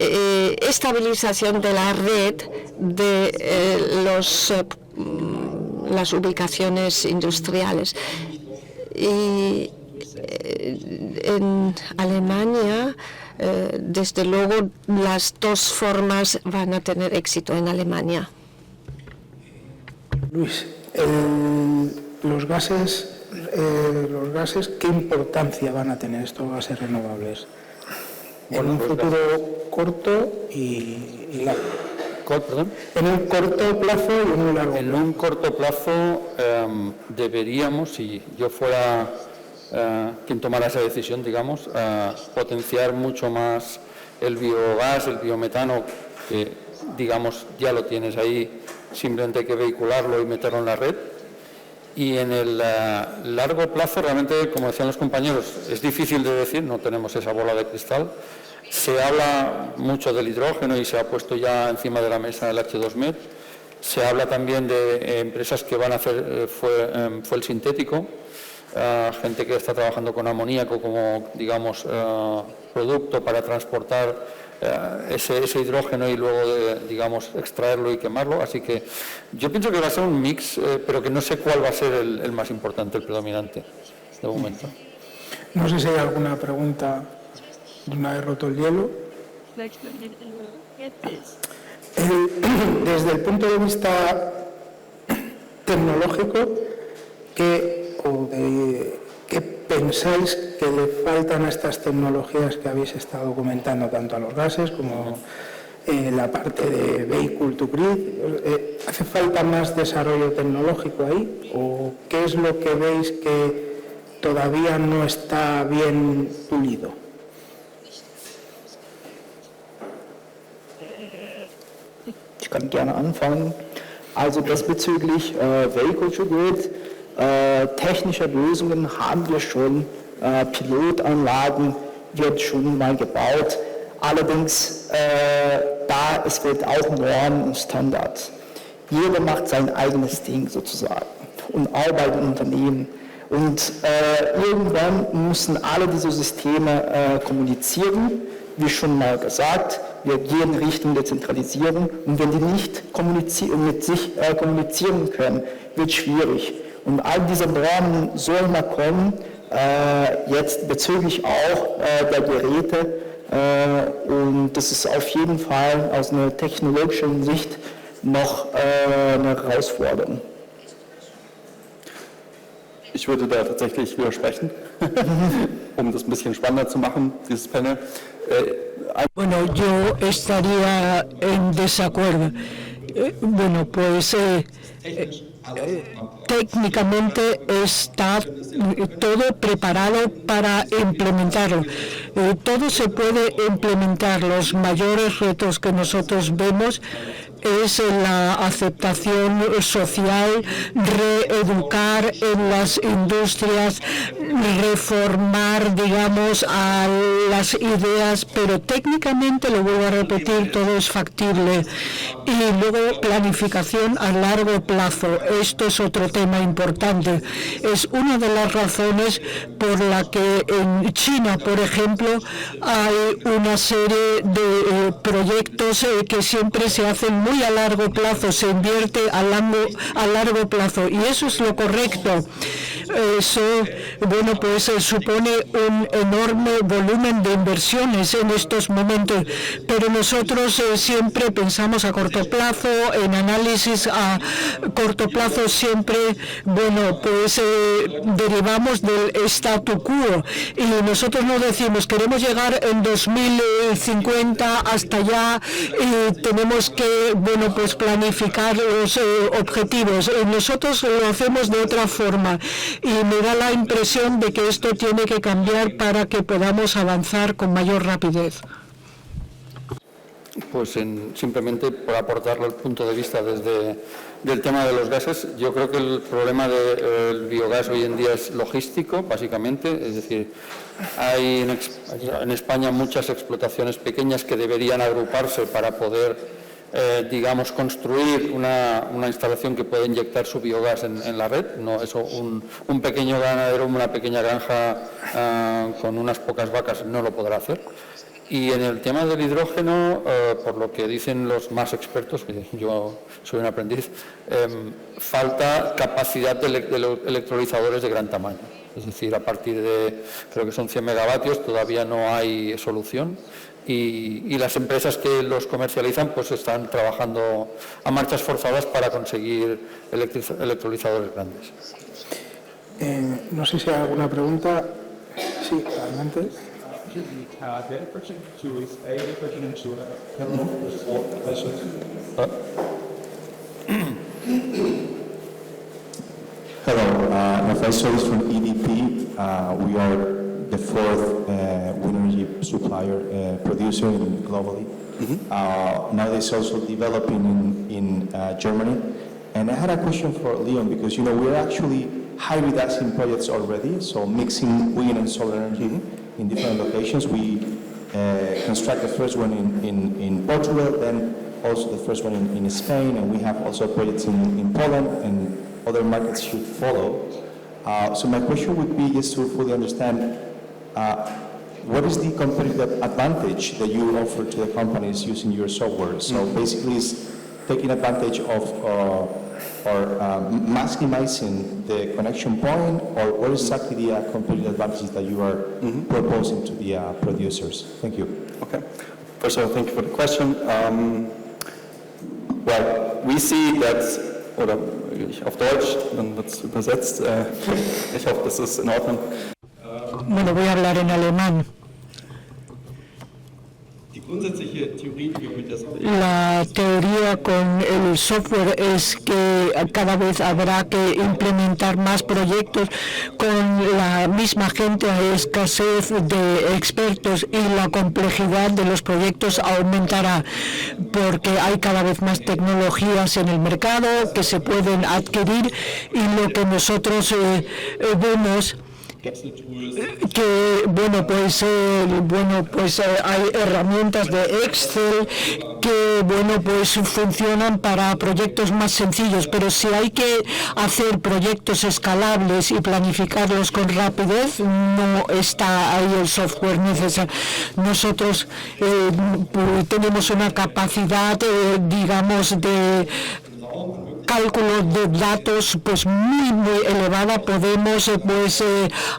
estabilización de la red de las ubicaciones industriales. Y en Alemania, desde luego, las dos formas van a tener éxito en Alemania. Luis, los gases, ¿qué importancia van a tener estos gases renovables en un futuro corto y largo? ¿Perdón? En un corto plazo y en un largo plazo. En un corto plazo deberíamos, si yo fuera quien tomara esa decisión, digamos, potenciar mucho más el biogás, el biometano, que digamos ya lo tienes ahí, simplemente hay que vehicularlo y meterlo en la red. Y en el largo plazo, realmente, como decían los compañeros, es difícil de decir, no tenemos esa bola de cristal. Se habla mucho del hidrógeno y se ha puesto ya encima de la mesa el H2Med. Se habla también de empresas que van a hacer fuel sintético, gente que está trabajando con amoníaco como, digamos, producto para transportar ese hidrógeno y luego, digamos, extraerlo y quemarlo. Así que yo pienso que va a ser un mix, pero que no sé cuál va a ser el más importante, el predominante de momento. No sé si hay alguna pregunta. Una vez roto el hielo. Desde el punto de vista tecnológico, ¿qué pensáis que le faltan a estas tecnologías que habéis estado comentando, tanto a los gases como la parte de vehicle to grid? ¿Hace falta más desarrollo tecnológico ahí? ¿O qué es lo que veis que todavía no está bien pulido? Ich kann gerne anfangen. Also bezüglich Vehicle to Grid, technische Lösungen haben wir schon, Pilotanlagen wird schon mal gebaut. Allerdings, es wird auch Normen und Standards. Jeder macht sein eigenes Ding sozusagen und arbeitet in Unternehmen. Und irgendwann müssen alle diese Systeme kommunizieren. Wie schon mal gesagt, wir gehen Richtung Dezentralisierung. Und wenn die nicht mit sich kommunizieren können, wird es schwierig. Und all diese Normen sollen mal kommen, jetzt bezüglich auch der Geräte. Und das ist auf jeden Fall aus einer technologischen Sicht noch eine Herausforderung. Ich würde da tatsächlich widersprechen, um das ein bisschen spannender zu machen, dieses Panel. Bueno, yo estaría en desacuerdo. Bueno, pues técnicamente está todo preparado para implementarlo. Todo se puede implementar. Los mayores retos que nosotros vemos es la aceptación social, reeducar en las industrias, reformar, digamos, a las ideas, pero técnicamente, lo vuelvo a repetir, todo es factible. Y luego planificación a largo plazo. Esto es otro tema importante. Es una de las razones por la que en China, por ejemplo, hay una serie de proyectos que siempre se hacen muy a largo plazo, se invierte a largo plazo, y eso es lo correcto. Eso, bueno, pues supone un enorme volumen de inversiones en estos momentos, pero nosotros siempre pensamos a corto plazo, en análisis a corto plazo siempre, bueno, pues derivamos del statu quo, y nosotros no decimos queremos llegar en 2050 hasta allá y tenemos que, bueno, pues planificar los objetivos. Nosotros lo hacemos de otra forma y me da la impresión de que esto tiene que cambiar para que podamos avanzar con mayor rapidez. Pues simplemente por aportarle el punto de vista del tema de los gases, yo creo que el problema del biogás hoy en día es logístico, básicamente, es decir, hay en España muchas explotaciones pequeñas que deberían agruparse para poder digamos, construir una instalación que pueda inyectar su biogás en la red. No, eso un pequeño ganadero, una pequeña granja con unas pocas vacas no lo podrá hacer. Y en el tema del hidrógeno, por lo que dicen los más expertos, yo soy un aprendiz, falta capacidad de electrolizadores de gran tamaño. Es decir, a partir de, creo que son 100 megavatios, todavía no hay solución. Y las empresas que los comercializan pues están trabajando a marchas forzadas para conseguir electrolizadores grandes. No sé si hay alguna pregunta. Sí, adelante. Hello, Rafael Solis from EDP. We are the fourth wind energy supplier producer globally. Nowadays also developing in Germany. And I had a question for Leon, because we're actually hybridizing projects already, so mixing wind and solar energy in different locations. We construct the first one in Portugal, then also the first one in Spain, and we have also projects in Poland, and other markets should follow. So my question would be just to fully understand what is the competitive advantage that you offer to the companies using your software? So basically it's taking advantage of or maximizing the connection point, or what is exactly the competitive advantages that you are proposing to the producers? Thank you. Okay. First of all, thank you for the question. Well, we see that, oder auf Deutsch, dann wird es übersetzt. Ich hoffe, das ist in Ordnung. Bueno, voy a hablar en alemán. grundsätzliche Theorie mit der La teoría con el software es que cada vez habrá que implementar más proyectos con la misma gente, hay escasez de expertos y la complejidad de los proyectos aumentará porque hay cada vez más tecnologías en el mercado que se pueden adquirir y lo que nosotros vemos que hay herramientas de Excel que funcionan para proyectos más sencillos, pero si hay que hacer proyectos escalables y planificarlos con rapidez, no está ahí el software necesario. Nosotros tenemos una capacidad, de cálculo de datos muy elevada, podemos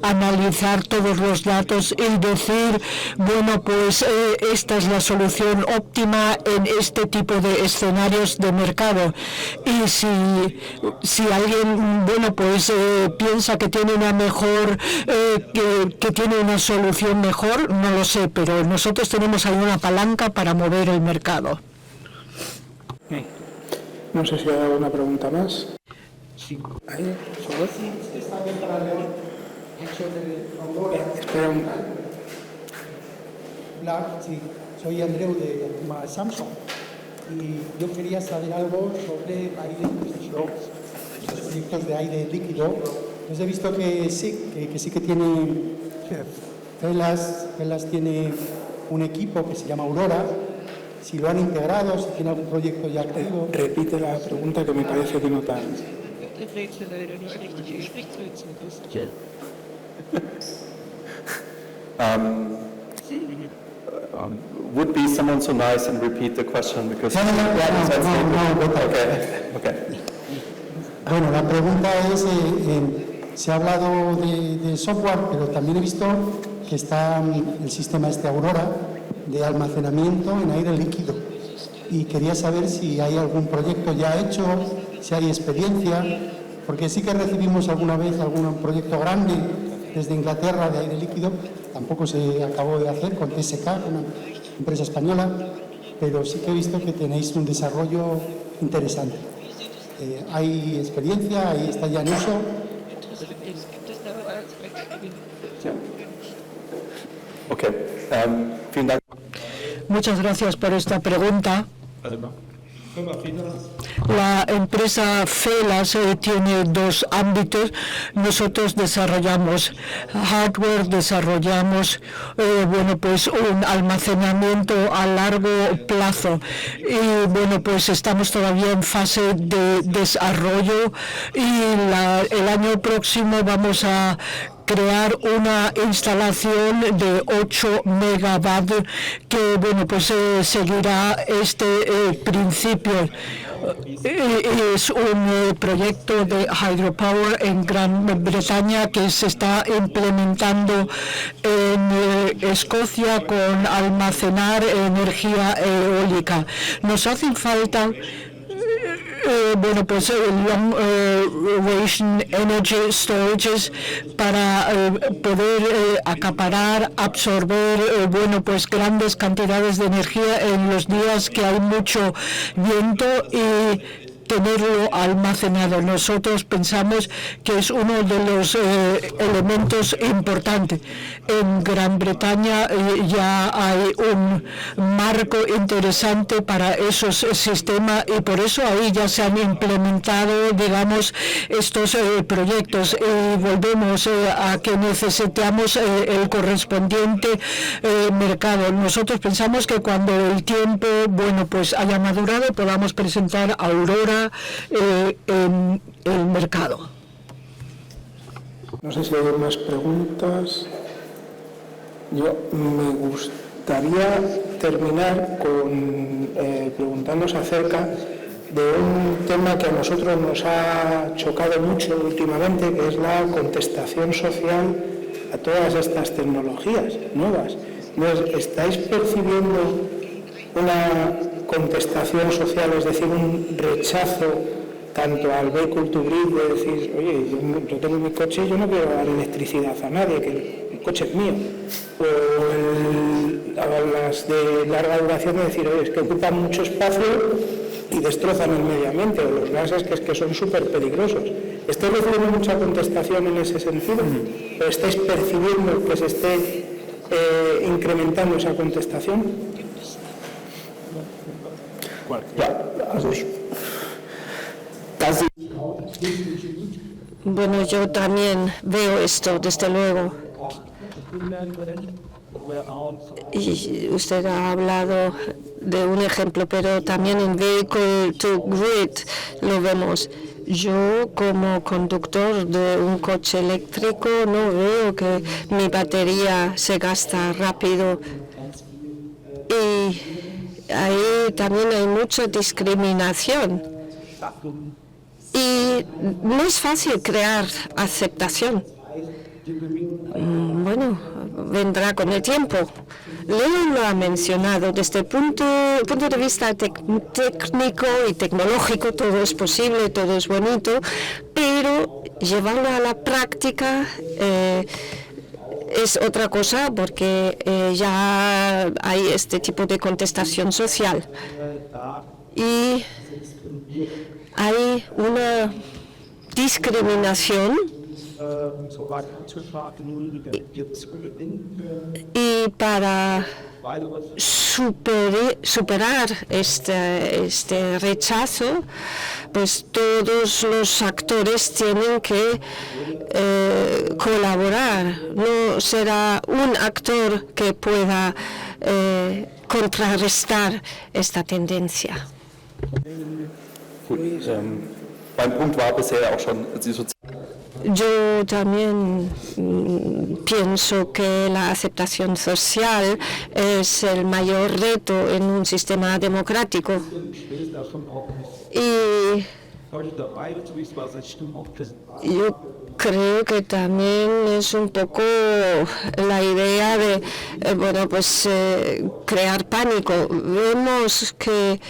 analizar todos los datos y decir esta es la solución óptima en este tipo de escenarios de mercado. Y si alguien piensa que tiene una mejor que tiene una solución mejor, no lo sé, pero nosotros tenemos ahí una palanca para mover el mercado. No sé si hay alguna pregunta más. Ahí, por favor. Espera un... Hola, sí, soy Andreu de Samsung y yo quería saber algo sobre aire líquido, los proyectos de aire líquido. Entonces he visto que sí que tiene Celas tiene un equipo que se llama Aurora. Si lo han integrado, si tiene algún proyecto ya activo. Repite la pregunta que me parece que no tan... Would be someone so nice and repeat the question because... No. Okay. Bueno, la pregunta es, se ha hablado de software, pero también he visto que está el sistema Aurora, de almacenamiento en aire líquido y quería saber si hay algún proyecto ya hecho, si hay experiencia, porque sí que recibimos alguna vez algún proyecto grande desde Inglaterra de aire líquido, tampoco se acabó de hacer con TSK, una empresa española, pero sí que he visto que tenéis un desarrollo interesante. ¿Hay experiencia? ¿Ahí está ya en uso? Okay. Vielen Dank. Muchas gracias por esta pregunta. La empresa Celas tiene dos ámbitos. Nosotros desarrollamos hardware, desarrollamos un almacenamiento a largo plazo y estamos todavía en fase de desarrollo y el año próximo vamos a crear una instalación de 8 megavatios que seguirá este principio. Es un proyecto de hydropower en Gran Bretaña que se está implementando en Escocia con almacenar energía eólica. Nos hacen falta long duration energy storages para poder acaparar, absorber grandes cantidades de energía en los días que hay mucho viento y tenerlo almacenado. Nosotros pensamos que es uno de los elementos importantes. En Gran Bretaña ya hay un marco interesante para esos sistemas y por eso ahí ya se han implementado, estos proyectos y volvemos a que necesitamos el correspondiente mercado. Nosotros pensamos que cuando el tiempo, haya madurado, podamos presentar a Aurora en el mercado. No sé si hay más preguntas. Yo me gustaría terminar con preguntándonos acerca de un tema que a nosotros nos ha chocado mucho últimamente, que es la contestación social a todas estas tecnologías nuevas. ¿Estáis percibiendo una contestación social, es decir, un rechazo tanto al vehicle to grid, de decir, oye, yo tengo mi coche y yo no quiero dar electricidad a nadie, que el coche es mío, o las de larga duración, de decir, oye, es que ocupan mucho espacio y destrozan el medio ambiente, o los gases que son súper peligrosos. ¿Estáis recibiendo mucha contestación en ese sentido? ¿O estáis percibiendo que se esté incrementando esa contestación? Bueno, yo también veo esto, desde luego. Y usted ha hablado de un ejemplo, pero también en Vehicle to Grid lo vemos. Yo, como conductor de un coche eléctrico, no veo que mi batería se gasta rápido. Y ahí también hay mucha discriminación. Y no es fácil crear aceptación. Bueno, vendrá con el tiempo. Leo lo ha mencionado, desde el punto de vista técnico y tecnológico, todo es posible, todo es bonito, pero llevarlo a la práctica es otra cosa, porque ya hay este tipo de contestación social. Y hay una discriminación y para superar este rechazo, pues todos los actores tienen que colaborar. No será un actor que pueda contrarrestar esta tendencia. Mein Punkt war bisher auch schon, Yo también pienso que la aceptación social es el mayor reto en un sistema democrático. Y yo creo que también es un poco la idea de, crear pánico. Vemos que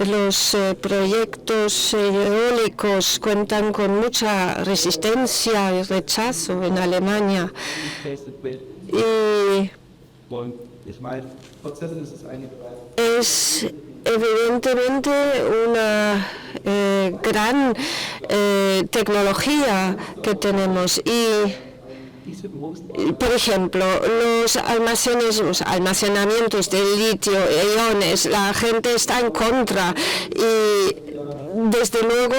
los proyectos eólicos cuentan con mucha resistencia y rechazo en Alemania. Y es evidentemente una gran tecnología que tenemos. Y por ejemplo, los almacenamientos de litio, iones, la gente está en contra y desde luego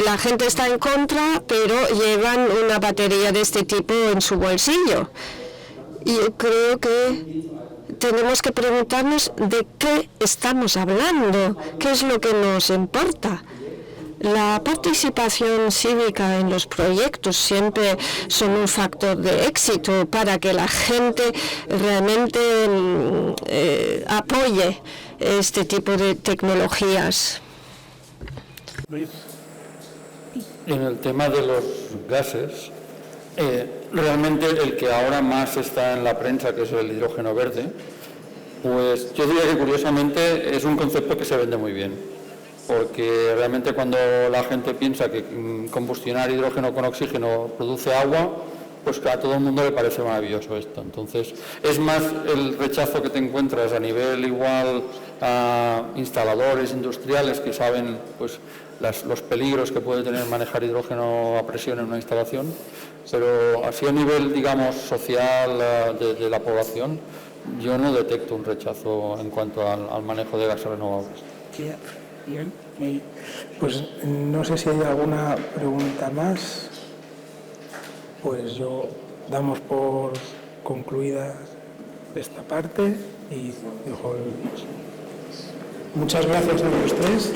la gente está en contra, pero llevan una batería de este tipo en su bolsillo. Y yo creo que tenemos que preguntarnos de qué estamos hablando, qué es lo que nos importa. La participación cívica en los proyectos siempre son un factor de éxito para que la gente realmente apoye este tipo de tecnologías. En el tema de los gases, realmente el que ahora más está en la prensa, que es el hidrógeno verde, pues yo diría que curiosamente es un concepto que se vende muy bien. Porque realmente cuando la gente piensa que combustionar hidrógeno con oxígeno produce agua, pues a todo el mundo le parece maravilloso esto. Entonces, es más el rechazo que te encuentras a nivel igual a instaladores industriales que saben pues los peligros que puede tener manejar hidrógeno a presión en una instalación, pero así a nivel, digamos, social de la población, yo no detecto un rechazo en cuanto al manejo de gases renovables. Pues no sé si hay alguna pregunta más. Pues yo damos por concluida esta parte y dejo muchas gracias a los tres.